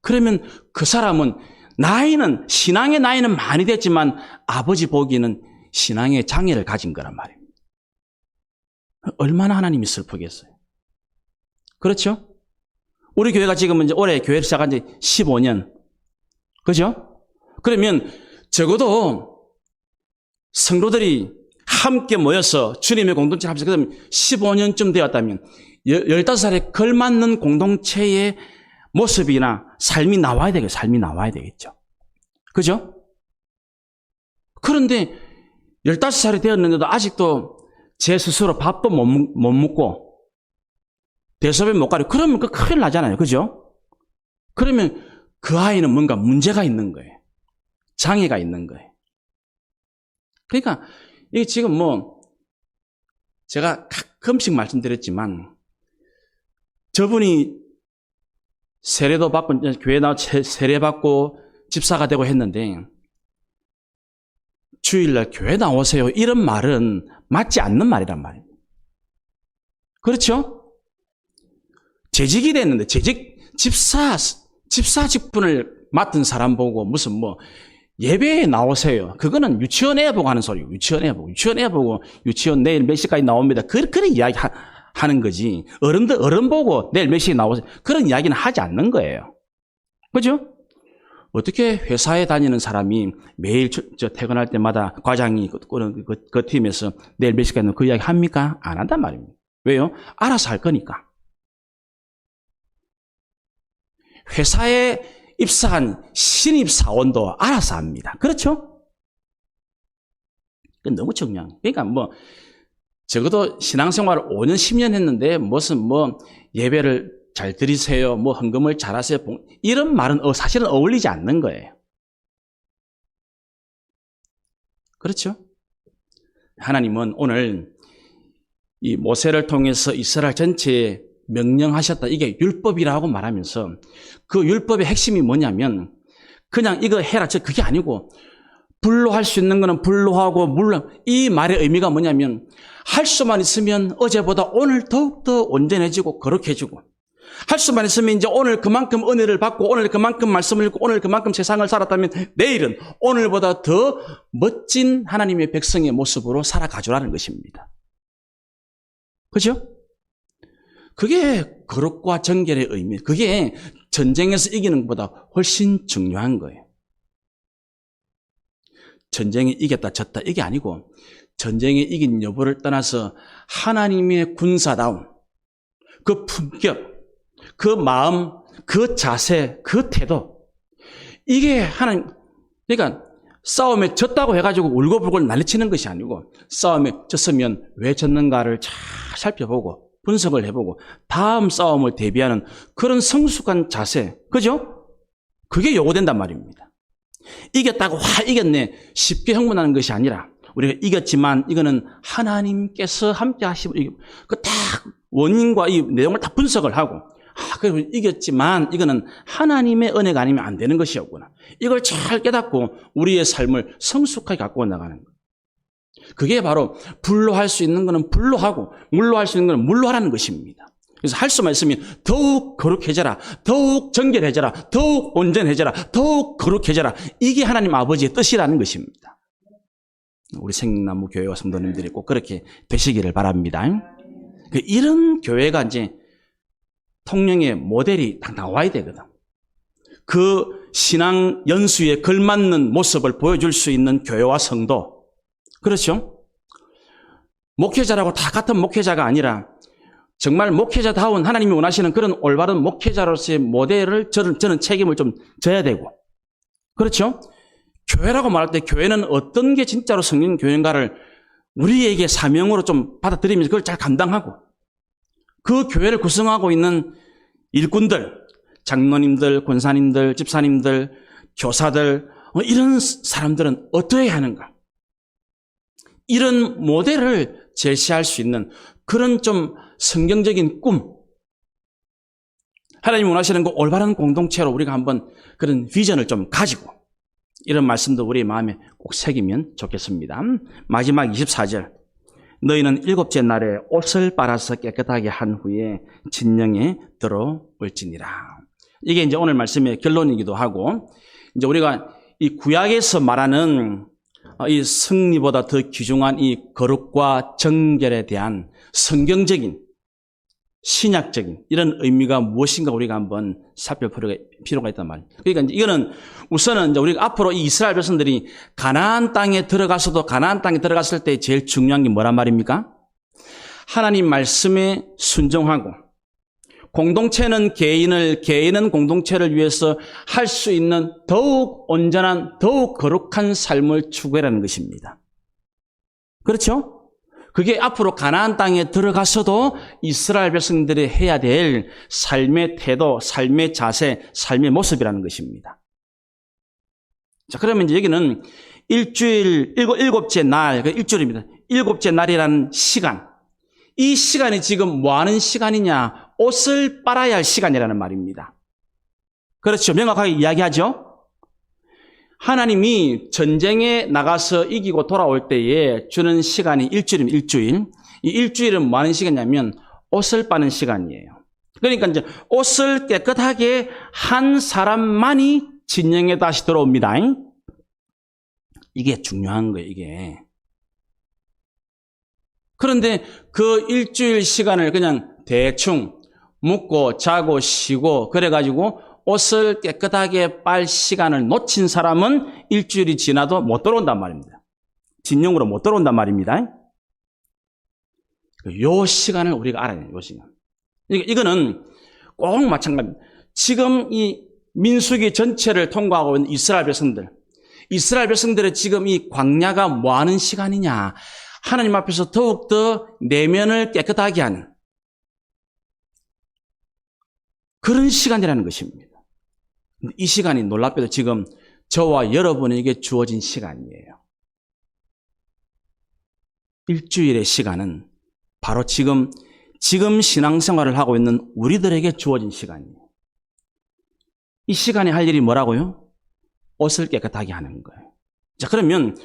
그러면 그 사람은 신앙의 나이는 많이 됐지만 아버지 보기에는 신앙의 장애를 가진 거란 말입니다. 얼마나 하나님이 슬프겠어요. 그렇죠? 우리 교회가 지금 이제 올해 교회를 시작한 지 15년. 그죠? 그러면 적어도 성도들이 함께 모여서 주님의 공동체를 하면서 그러면 15년쯤 되었다면 15살에 걸맞는 공동체의 모습이나 삶이 나와야 되겠죠. 삶이 나와야 되겠죠. 그죠? 그런데 15살이 되었는데도 아직도 제 스스로 밥도 못 먹고 대소변 못 가려. 그러면 그 큰일 나잖아요. 그죠? 그러면 그 아이는 뭔가 문제가 있는 거예요. 장애가 있는 거예요. 그러니까 이게 지금 뭐 제가 가끔씩 말씀드렸지만 저분이 세례도 받고 교회 나와 세례 받고 집사가 되고 했는데 주일날 교회 나오세요 이런 말은 맞지 않는 말이란 말이에요. 그렇죠? 재직이 됐는데 집사 직분을 맡은 사람 보고 무슨 뭐 예배에 나오세요. 그거는 유치원 애 보고 하는 소리예요. 유치원 애 보고 유치원 내일 몇 시까지 나옵니다. 그런 이야기 하는 거지. 어른 보고 내일 몇 시에 나오세요. 그런 이야기는 하지 않는 거예요. 그죠? 어떻게 회사에 다니는 사람이 매일 퇴근할 때마다 과장이 그 팀에서 내일 몇 시까지 그 이야기 합니까? 안 한단 말입니다. 왜요? 알아서 할 거니까. 회사에 입사한 신입 사원도 알아서 합니다. 그렇죠? 그건 너무 중요한 거예요. 그러니까 뭐 적어도 신앙생활을 5년, 10년 했는데 무슨 뭐 예배를 잘 드리세요, 뭐 헌금을 잘 하세요, 이런 말은 사실은 어울리지 않는 거예요. 그렇죠? 하나님은 오늘 이 모세를 통해서 이스라엘 전체에 명령하셨다. 이게 율법이라고 말하면서 그 율법의 핵심이 뭐냐면 그냥 이거 해라. 그게 아니고 불로할 수 있는 거는 불로하고 물론 이 말의 의미가 뭐냐면 할 수만 있으면 어제보다 오늘 더욱더 온전해지고 거룩해지고 할 수만 있으면 이제 오늘 그만큼 은혜를 받고 오늘 그만큼 말씀을 읽고 오늘 그만큼 세상을 살았다면 내일은 오늘보다 더 멋진 하나님의 백성의 모습으로 살아가주라는 것입니다. 그죠? 그게 거룩과 정결의 의미, 그게 전쟁에서 이기는 것보다 훨씬 중요한 거예요. 전쟁에 이겼다 졌다 이게 아니고 전쟁에 이긴 여부를 떠나서 하나님의 군사다움, 그 품격, 그 마음, 그 자세, 그 태도, 이게 하나님, 그러니까 싸움에 졌다고 해가지고 울고불고 난리치는 것이 아니고 싸움에 졌으면 왜 졌는가를 잘 살펴보고 분석을 해보고 다음 싸움을 대비하는 그런 성숙한 자세, 그죠? 그게 요구된단 말입니다. 이겼다고 이겼네 쉽게 흥분하는 것이 아니라 우리가 이겼지만 이거는 하나님께서 함께 하시고 그 딱 원인과 이 내용을 다 분석을 하고 그리고 이겼지만 이거는 하나님의 은혜가 아니면 안 되는 것이었구나. 이걸 잘 깨닫고 우리의 삶을 성숙하게 갖고 나가는 거예요. 그게 바로 불로 할 수 있는 거는 불로 하고 물로 할 수 있는 거는 물로 하라는 것입니다. 그래서 할 수만 있으면 더욱 거룩해져라, 더욱 정결해져라, 더욱 온전해져라, 더욱 거룩해져라. 이게 하나님 아버지의 뜻이라는 것입니다. 우리 생명나무 교회와 성도님들이 꼭 그렇게 되시기를 바랍니다. 이런 교회가 이제 통영의 모델이 딱 나와야 되거든. 그 신앙 연수에 걸맞는 모습을 보여줄 수 있는 교회와 성도. 그렇죠? 목회자라고 다 같은 목회자가 아니라 정말 목회자다운 하나님이 원하시는 그런 올바른 목회자로서의 모델을 저는 책임을 좀 져야 되고. 그렇죠? 교회라고 말할 때 교회는 어떤 게 진짜로 성령 교회인가를 우리에게 사명으로 좀 받아들이면서 그걸 잘 감당하고 그 교회를 구성하고 있는 일꾼들, 장로님들, 권사님들, 집사님들, 교사들 이런 사람들은 어떠해야 하는가? 이런 모델을 제시할 수 있는 그런 좀 성경적인 꿈, 하나님이 원하시는 그 올바른 공동체로 우리가 한번 그런 비전을 좀 가지고 이런 말씀도 우리 마음에 꼭 새기면 좋겠습니다. 마지막 24절. 너희는 일곱째 날에 옷을 빨아서 깨끗하게 한 후에 진영에 들어올지니라. 이게 이제 오늘 말씀의 결론이기도 하고, 이제 우리가 이 구약에서 말하는 이 승리보다 더 귀중한 이 거룩과 정결에 대한 성경적인 신약적인 이런 의미가 무엇인가 우리가 한번 살펴볼 필요가 있단 말이에요. 그러니까 이제 이거는 우선은 이제 우리가 앞으로 이 이스라엘 백성들이 가나안 땅에 들어가서도 가나안 땅에 들어갔을 때 제일 중요한 게 뭐란 말입니까? 하나님 말씀에 순종하고 공동체는 개인은 공동체를 위해서 할 수 있는 더욱 온전한, 더욱 거룩한 삶을 추구하라는 것입니다. 그렇죠? 그게 앞으로 가나안 땅에 들어가서도 이스라엘 백성들이 해야 될 삶의 태도, 삶의 자세, 삶의 모습이라는 것입니다. 자, 그러면 이제 여기는 일곱째 날, 그 일주일입니다. 일곱째 날이라는 시간. 이 시간이 지금 뭐 하는 시간이냐? 옷을 빨아야 할 시간이라는 말입니다. 그렇죠. 명확하게 이야기하죠. 하나님이 전쟁에 나가서 이기고 돌아올 때에 주는 시간이 일주일입니다. 일주일. 이 일주일은 뭐 하는 시간이냐면 옷을 빠는 시간이에요. 그러니까 이제 옷을 깨끗하게 한 사람만이 진영에 다시 들어옵니다. 이게 중요한 거예요, 이게. 그런데 그 일주일 시간을 그냥 대충 묵고 자고 쉬고 그래가지고 옷을 깨끗하게 빨 시간을 놓친 사람은 일주일이 지나도 못 들어온단 말입니다. 진영으로 못 들어온단 말입니다. 요 시간을 우리가 알아야 돼요. 요 시간. 이거는 꼭 마찬가지입니다. 지금 이 민수기 전체를 통과하고 있는 이스라엘 백성들의 지금 이 광야가 뭐 하는 시간이냐. 하나님 앞에서 더욱더 내면을 깨끗하게 하는 그런 시간이라는 것입니다. 이 시간이 놀랍게도 지금 저와 여러분에게 주어진 시간이에요. 일주일의 시간은 바로 지금 신앙생활을 하고 있는 우리들에게 주어진 시간이에요. 이 시간에 할 일이 뭐라고요? 옷을 깨끗하게 하는 거예요. 자, 그러면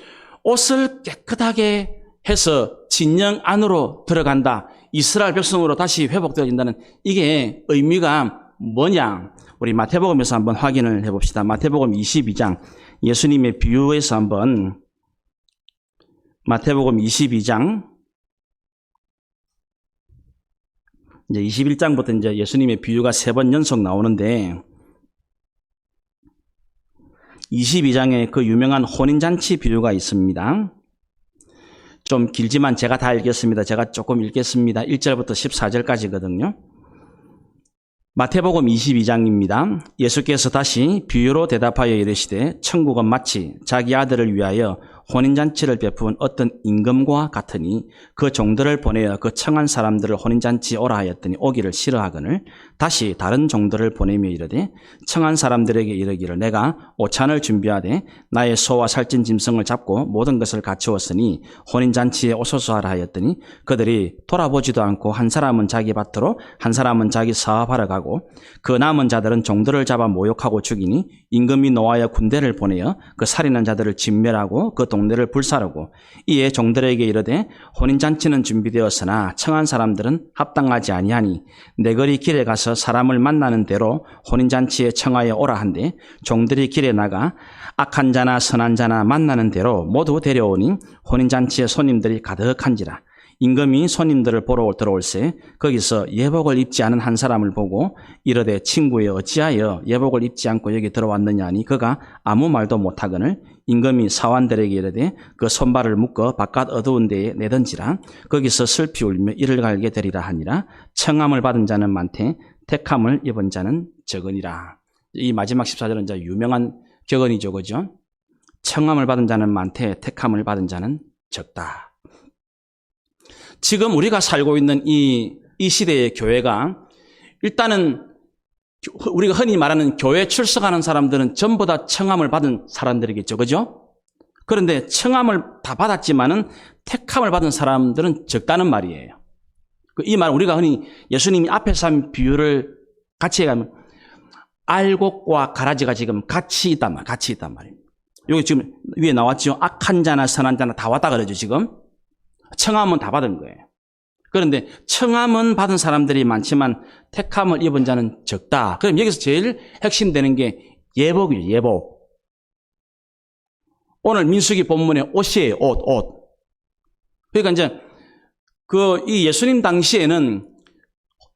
옷을 깨끗하게 해서 진영 안으로 들어간다. 이스라엘 백성으로 다시 회복되어진다는 이게 의미가 뭐냐? 우리 마태복음에서 한번 확인을 해봅시다. 마태복음 22장 예수님의 비유에서 한번 마태복음 22장 이제 21장부터 이제 예수님의 비유가 3번 연속 나오는데 22장에 그 유명한 혼인잔치 비유가 있습니다. 좀 길지만 제가 다 읽겠습니다. 제가 조금 읽겠습니다. 1절부터 14절까지거든요. 마태복음 22장입니다. 예수께서 다시 비유로 대답하여 이르시되 천국은 마치 자기 아들을 위하여 혼인잔치를 베푼 어떤 임금과 같으니 그 종들을 보내어 그 청한 사람들을 혼인잔치 오라 하였더니 오기를 싫어하거늘 다시 다른 종들을 보내며 이르되 청한 사람들에게 이르기를 내가 오찬을 준비하되 나의 소와 살찐 짐승을 잡고 모든 것을 갖추었으니 혼인잔치에 오소서 하라 하였더니 그들이 돌아보지도 않고 한 사람은 자기 밭으로 한 사람은 자기 사업하러 가고 그 남은 자들은 종들을 잡아 모욕하고 죽이니 임금이 노하여 군대를 보내어 그 살인한 자들을 진멸하고 그 동네를 불사르고 이에 종들에게 이르되 혼인잔치는 준비되었으나 청한 사람들은 합당하지 아니하니 내거리 길에 가서 사람을 만나는 대로 혼인잔치에 청하여 오라 한데 종들이 길에 나가 악한 자나 선한 자나 만나는 대로 모두 데려오니 혼인잔치에 손님들이 가득한지라. 임금이 손님들을 보러 들어올세 거기서 예복을 입지 않은 한 사람을 보고 이르되 친구여 어찌하여 예복을 입지 않고 여기 들어왔느냐 하니 그가 아무 말도 못하거늘 임금이 사환들에게 이르되 그 손발을 묶어 바깥 어두운 데에 내던지라. 거기서 슬피 울며 이를 갈게 되리라 하니라. 청함을 받은 자는 많되 택함을 입은 자는 적으니라. 이 마지막 14절은 이제 유명한 격언이죠, 그죠? 청함을 받은 자는 많되 택함을 받은 자는 적다. 지금 우리가 살고 있는 이 시대의 교회가 일단은 우리가 흔히 말하는 교회 출석하는 사람들은 전부 다 청함을 받은 사람들이겠죠. 그죠? 그런데 청함을 다 받았지만은 택함을 받은 사람들은 적다는 말이에요. 이 말 우리가 흔히 예수님이 앞에서 한 비유를 같이 해가면 알곡과 가라지가 지금 같이 있단 말입니다. 여기 지금 위에 나왔죠. 악한 자나 선한 자나 다 왔다 그러죠, 지금. 청함은 다 받은 거예요. 그런데 청함은 받은 사람들이 많지만 택함을 입은 자는 적다. 그럼 여기서 제일 핵심되는 게 예복이에요. 예복. 오늘 민수기 본문의 옷이에요. 옷. 그러니까 이제 이 예수님 당시에는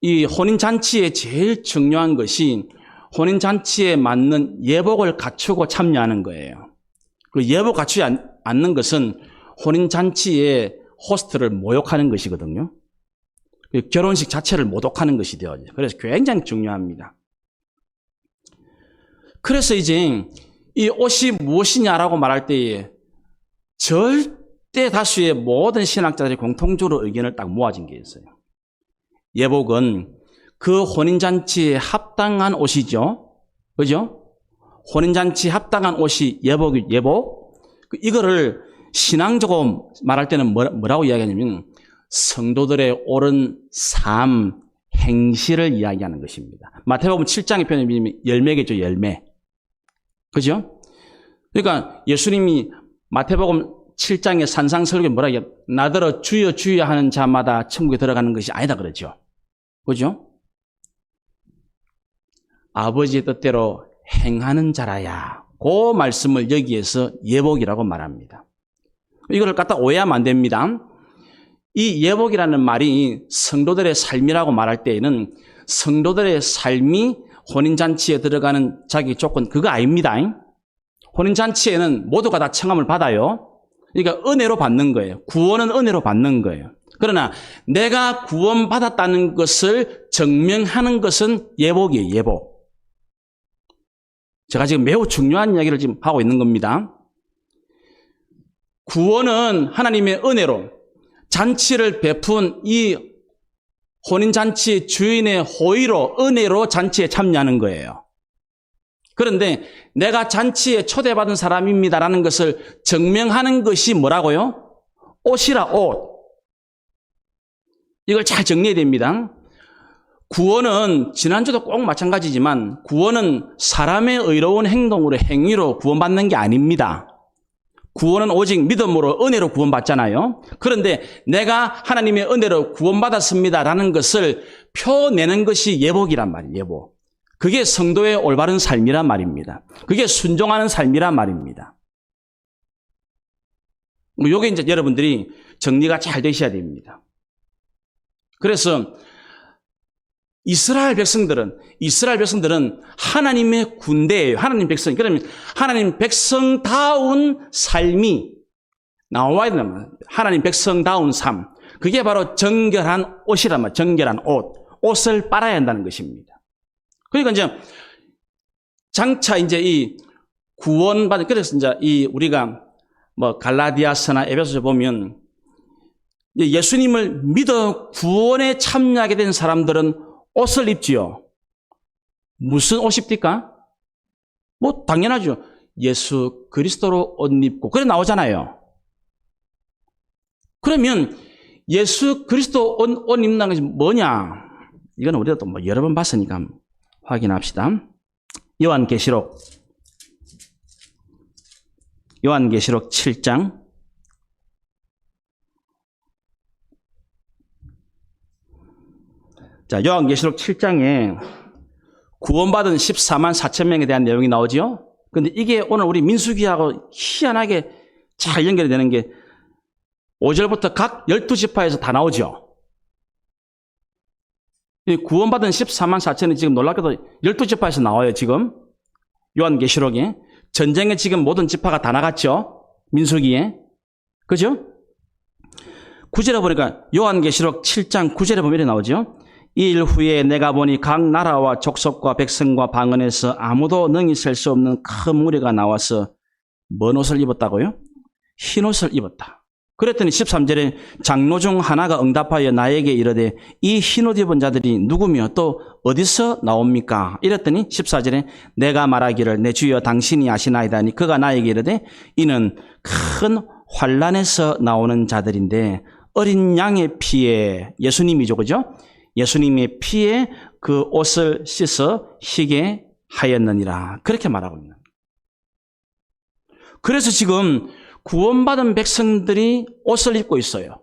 이 혼인잔치에 제일 중요한 것이 혼인잔치에 맞는 예복을 갖추고 참여하는 거예요. 그 예복 갖추지 않는 것은 혼인잔치에 호스트를 모욕하는 것이거든요. 결혼식 자체를 모독하는 것이 되어요. 그래서 굉장히 중요합니다. 그래서 이제 이 옷이 무엇이냐라고 말할 때에 절대 다수의 모든 신학자들이 공통적으로 의견을 딱 모아진 게 있어요. 예복은 그 혼인잔치에 합당한 옷이죠. 그죠? 혼인잔치에 합당한 옷이 예복. 이거를 신앙적으로 말할 때는 뭐라고 이야기하냐면 성도들의 옳은 삶, 행실을 이야기하는 것입니다. 마태복음 7장의 표현이 열매겠죠, 열매. 그죠? 그러니까 예수님이 마태복음 7장의 산상설교에 뭐라 해요? 나더러 주여 주여 하는 자마다 천국에 들어가는 것이 아니다 그러죠. 그죠? 아버지의 뜻대로 행하는 자라야. 그 말씀을 여기에서 예복이라고 말합니다. 이걸 갖다 오해하면 안 됩니다. 이 예복이라는 말이 성도들의 삶이라고 말할 때에는 성도들의 삶이 혼인잔치에 들어가는 자기 조건 그거 아닙니다. 혼인잔치에는 모두가 다 청함을 받아요. 그러니까 은혜로 받는 거예요. 구원은 은혜로 받는 거예요. 그러나 내가 구원받았다는 것을 증명하는 것은 예복이에요. 예복. 제가 지금 매우 중요한 이야기를 지금 하고 있는 겁니다. 구원은 하나님의 은혜로 잔치를 베푼 이 혼인잔치의 주인의 호의로 은혜로 잔치에 참여하는 거예요. 그런데 내가 잔치에 초대받은 사람입니다라는 것을 증명하는 것이 뭐라고요? 옷이라 옷. 이걸 잘 정리해야 됩니다. 구원은 지난주도 꼭 마찬가지지만 구원은 사람의 의로운 행동으로 행위로 구원받는 게 아닙니다. 구원은 오직 믿음으로 은혜로 구원받잖아요. 그런데 내가 하나님의 은혜로 구원받았습니다라는 것을 펴내는 것이 예복이란 말이에요. 예복. 그게 성도의 올바른 삶이란 말입니다. 그게 순종하는 삶이란 말입니다. 요게 이제 여러분들이 정리가 잘 되셔야 됩니다. 그래서 이스라엘 백성들은 하나님의 군대예요. 하나님 백성. 그러면 하나님 백성다운 삶이 나와야 된단 말이에요. 하나님 백성다운 삶. 그게 바로 정결한 옷이란 말이에요. 정결한 옷. 옷을 빨아야 한다는 것입니다. 그러니까 이제 장차 이제 이 구원받은, 그래서 이제 이 우리가 뭐 갈라디아서나 에베소서 보면 예수님을 믿어 구원에 참여하게 된 사람들은 옷을 입지요. 무슨 옷 입니까? 뭐 당연하죠. 예수 그리스도로 옷 입고 그래 나오잖아요. 그러면 예수 그리스도 옷 입는 것이 뭐냐? 이건 우리가 또 뭐 여러 번 봤으니까 확인합시다. 요한계시록 7장 자, 요한계시록 7장에 구원받은 14만 4천 명에 대한 내용이 나오죠. 그런데 이게 오늘 우리 민수기하고 희한하게 잘 연결이 되는 게 5절부터 각 12지파에서 다 나오죠. 구원받은 14만 4천이 지금 놀랍게도 12지파에서 나와요, 지금. 요한계시록에. 전쟁에 지금 모든 지파가 다 나갔죠. 민수기에. 그죠? 9절에 보니까 요한계시록 7장 9절에 보면 이렇게 나오죠. 이 일 후에 내가 보니 각 나라와 족속과 백성과 방언에서 아무도 능히 셀 수 없는 큰 무리가 나와서 뭔 옷을 입었다고요? 흰 옷을 입었다. 그랬더니 13절에 장로 중 하나가 응답하여 나에게 이르되 이 흰 옷 입은 자들이 누구며 또 어디서 나옵니까? 이랬더니 14절에 내가 말하기를 내 주여 당신이 아시나이다니 그가 나에게 이르되 이는 큰 환란에서 나오는 자들인데 어린 양의 피에 예수님이죠. 그죠? 예수님의 피에 그 옷을 씻어 희게 하였느니라. 그렇게 말하고 있는. 그래서 지금 구원받은 백성들이 옷을 입고 있어요.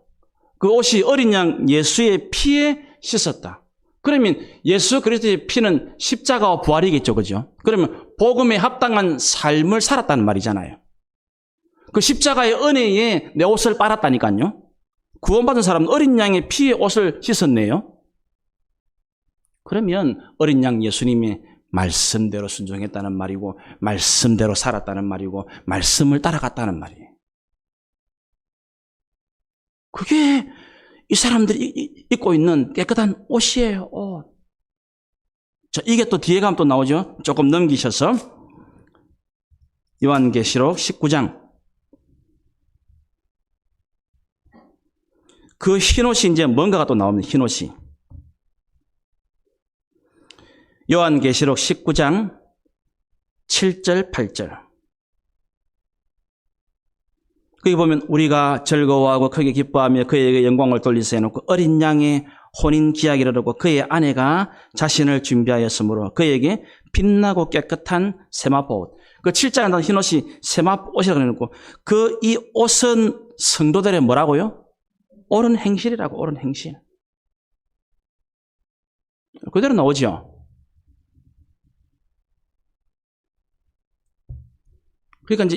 그 옷이 어린 양 예수의 피에 씻었다. 그러면 예수 그리스도의 피는 십자가와 부활이겠죠. 그죠? 그러면 복음에 합당한 삶을 살았다는 말이잖아요. 그 십자가의 은혜에 내 옷을 빨았다니까요. 구원받은 사람은 어린 양의 피에 옷을 씻었네요. 그러면 어린 양 예수님의 말씀대로 순종했다는 말이고 말씀대로 살았다는 말이고 말씀을 따라갔다는 말이에요. 그게 이 사람들이 입고 있는 깨끗한 옷이에요. 옷. 자, 이게 또 뒤에 가면 또 나오죠. 조금 넘기셔서 요한계시록 19장. 그 흰옷이 이제 뭔가가 또 나옵니다. 흰옷이. 요한계시록 19장 7절 8절. 거기 보면 우리가 즐거워하고 크게 기뻐하며 그에게 영광을 돌리세 해놓고 어린 양의 혼인 기약이라 그러고 그의 아내가 자신을 준비하였으므로 그에게 빛나고 깨끗한 세마포 옷. 그 7장에 나온 흰옷이 세마포 옷이라고 해놓고 그 이 옷은 성도들의 뭐라고요? 옳은 행실이라고. 옳은 행실. 그대로 나오죠. 그러니까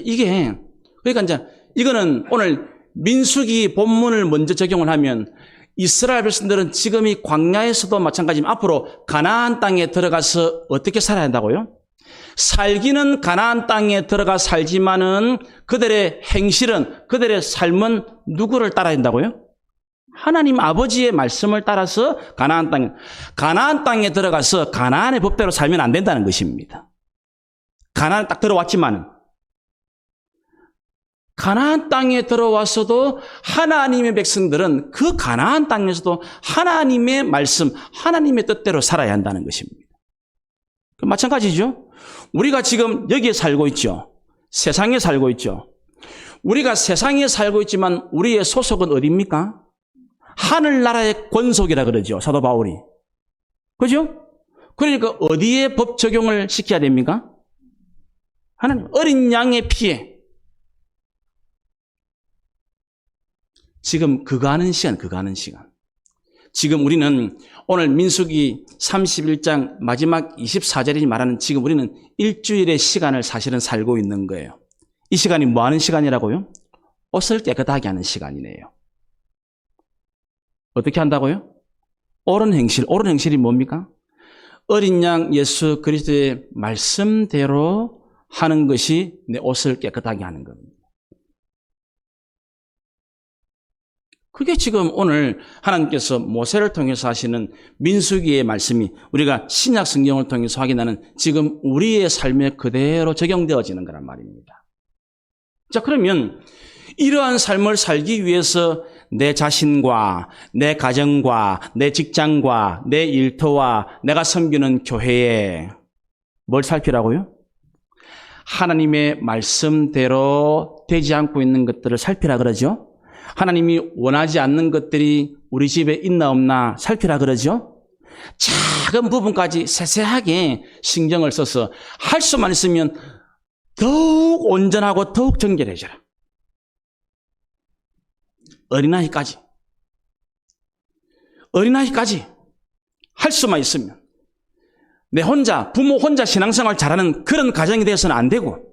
이제 이거는 오늘 민수기 본문을 먼저 적용을 하면 이스라엘 백성들은 지금 이 광야에서도 마찬가지지만 앞으로 가나안 땅에 들어가서 어떻게 살아야 한다고요? 살기는 가나안 땅에 들어가 살지만은 그들의 행실은, 그들의 삶은 누구를 따라야 한다고요? 하나님 아버지의 말씀을 따라서 가나안 땅에 들어가서 가나안의 법대로 살면 안 된다는 것입니다. 가나안에 딱 들어왔지만은 가나안 땅에 들어와서도 하나님의 백성들은 그 가나안 땅에서도 하나님의 말씀, 하나님의 뜻대로 살아야 한다는 것입니다. 마찬가지죠. 우리가 지금 여기에 살고 있죠. 세상에 살고 있죠. 우리가 세상에 살고 있지만 우리의 소속은 어디입니까? 하늘나라의 권속이라 그러죠. 사도 바울이. 그죠? 그러니까 어디에 법 적용을 시켜야 됩니까? 하나님, 어린 양의 피에. 지금 그거 하는 시간. 지금 우리는 오늘 민수기 31장 마지막 24절이 말하는 지금 우리는 일주일의 시간을 사실은 살고 있는 거예요. 이 시간이 뭐 하는 시간이라고요? 옷을 깨끗하게 하는 시간이네요. 어떻게 한다고요? 옳은 행실이 뭡니까? 어린 양 예수 그리스도의 말씀대로 하는 것이 내 옷을 깨끗하게 하는 겁니다. 그게 지금 오늘 하나님께서 모세를 통해서 하시는 민수기의 말씀이 우리가 신약 성경을 통해서 확인하는 지금 우리의 삶에 그대로 적용되어지는 거란 말입니다. 자, 그러면 이러한 삶을 살기 위해서 내 자신과 내 가정과 내 직장과 내 일터와 내가 섬기는 교회에 뭘 살피라고요? 하나님의 말씀대로 되지 않고 있는 것들을 살피라 그러죠. 하나님이 원하지 않는 것들이 우리 집에 있나 없나 살피라 그러죠. 작은 부분까지 세세하게 신경을 써서 할 수만 있으면 더욱 온전하고 더욱 정결해져라. 어린아이까지 할 수만 있으면 부모 혼자 신앙생활 잘하는 그런 가정이 되어서는 안 되고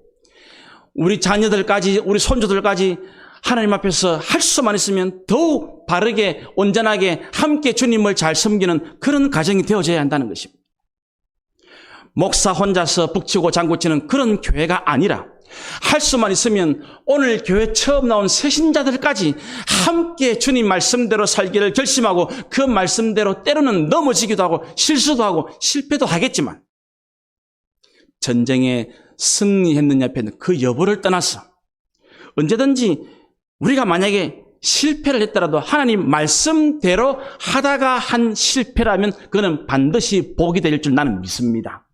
우리 자녀들까지 우리 손주들까지 하나님 앞에서 할 수만 있으면 더욱 바르게 온전하게 함께 주님을 잘 섬기는 그런 가정이 되어져야 한다는 것입니다. 목사 혼자서 북치고 장구치는 그런 교회가 아니라 할 수만 있으면 오늘 교회 처음 나온 새신자들까지 함께 주님 말씀대로 살기를 결심하고 그 말씀대로 때로는 넘어지기도 하고 실수도 하고 실패도 하겠지만 전쟁에 승리했느냐 패는 그 여부를 떠나서 언제든지 우리가 만약에 실패를 했더라도 하나님 말씀대로 하다가 한 실패라면 그거는 반드시 복이 될 줄 나는 믿습니다.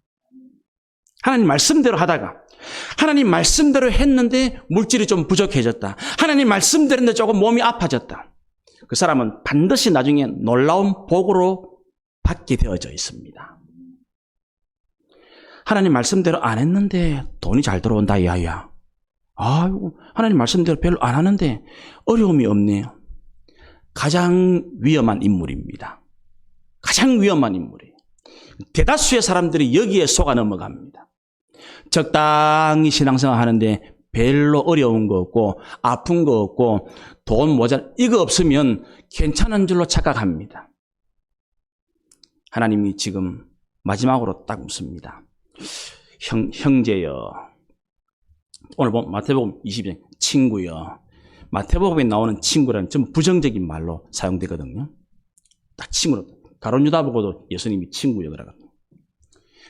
하나님 말씀대로 하다가 하나님 말씀대로 했는데 물질이 좀 부족해졌다. 하나님 말씀대로 했는데 조금 몸이 아파졌다. 그 사람은 반드시 나중에 놀라운 복으로 받게 되어져 있습니다. 하나님 말씀대로 안 했는데 돈이 잘 들어온다 야야. 아이고 하나님 말씀대로 별로 안 하는데 어려움이 없네요. 가장 위험한 인물입니다. 가장 위험한 인물이에요. 대다수의 사람들이 여기에 속아 넘어갑니다. 적당히 신앙생활 하는데 별로 어려운 거 없고 아픈 거 없고 돈 모자 이거 없으면 괜찮은 줄로 착각합니다. 하나님이 지금 마지막으로 딱 묻습니다. 형제여. 오늘 보면 마태복음 20장 친구여. 마태복음에 나오는 친구라는 좀 부정적인 말로 사용되거든요. 딱 친구로. 가룟 유다 보고도 예수님이 친구여 그러거든요.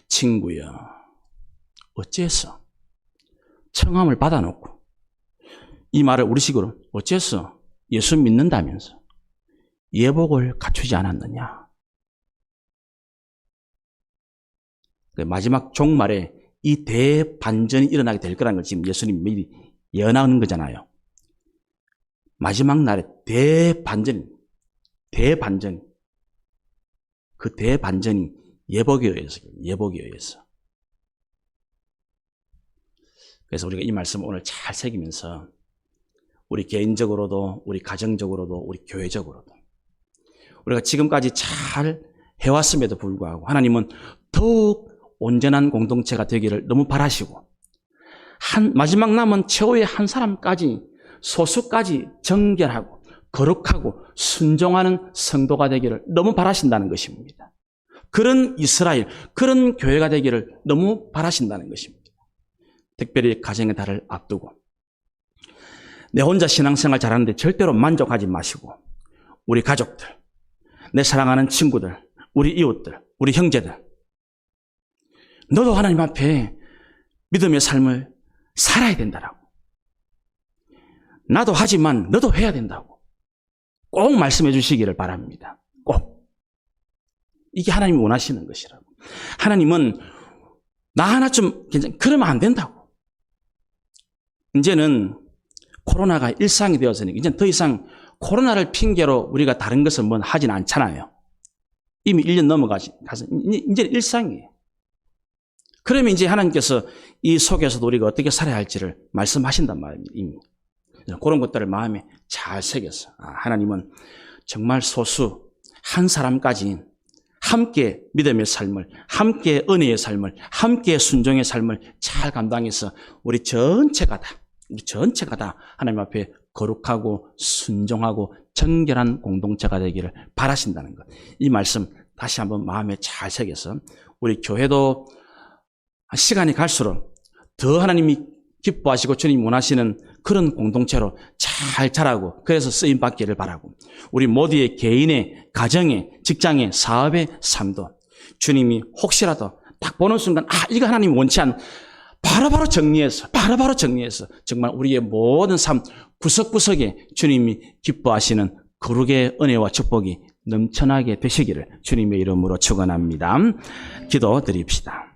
친구여. 어째서 청함을 받아놓고 이 말을 우리식으로 어째서 예수 믿는다면서 예복을 갖추지 않았느냐. 마지막 종말에 이 대반전이 일어나게 될 거라는 걸 지금 예수님이 미리 예언하는 거잖아요. 마지막 날에 대반전. 그 대반전이 예복에 의해서. 그래서 우리가 이 말씀을 오늘 잘 새기면서 우리 개인적으로도, 우리 가정적으로도, 우리 교회적으로도 우리가 지금까지 잘 해왔음에도 불구하고 하나님은 더욱 온전한 공동체가 되기를 너무 바라시고 마지막 남은 최후의 한 사람까지 소수까지 정결하고 거룩하고 순종하는 성도가 되기를 너무 바라신다는 것입니다. 그런 이스라엘, 그런 교회가 되기를 너무 바라신다는 것입니다. 특별히 가정의 달을 앞두고 내 혼자 신앙생활 잘하는데 절대로 만족하지 마시고 우리 가족들, 내 사랑하는 친구들, 우리 이웃들, 우리 형제들 너도 하나님 앞에 믿음의 삶을 살아야 된다라고. 나도 하지만 너도 해야 된다고 꼭 말씀해 주시기를 바랍니다. 꼭. 이게 하나님이 원하시는 것이라고. 하나님은 나 하나쯤 그러면 안 된다고. 이제는 코로나가 일상이 되어서는 이제 더 이상 코로나를 핑계로 우리가 다른 것을 뭐 하진 않잖아요. 이미 1년 넘어가서 이제는 일상이에요. 그러면 이제 하나님께서 이 속에서도 우리가 어떻게 살아야 할지를 말씀하신단 말입니다. 이미. 그런 것들을 마음에 잘 새겼어. 하나님은 정말 소수 한 사람까지 함께 믿음의 삶을, 함께 은혜의 삶을, 함께 순종의 삶을 잘 감당해서 우리 전체가 다 하나님 앞에 거룩하고 순종하고 정결한 공동체가 되기를 바라신다는 것. 이 말씀 다시 한번 마음에 잘 새겨서 우리 교회도 시간이 갈수록 더 하나님이 기뻐하시고 주님 원하시는 그런 공동체로 잘 자라고 그래서 쓰임받기를 바라고 우리 모두의 개인의 가정의 직장의 사업의 삶도 주님이 혹시라도 딱 보는 순간 이거 하나님 원치 않는 바로바로 정리해서 정말 우리의 모든 삶 구석구석에 주님이 기뻐하시는 거룩의 은혜와 축복이 넘쳐나게 되시기를 주님의 이름으로 축원합니다. 기도드립시다.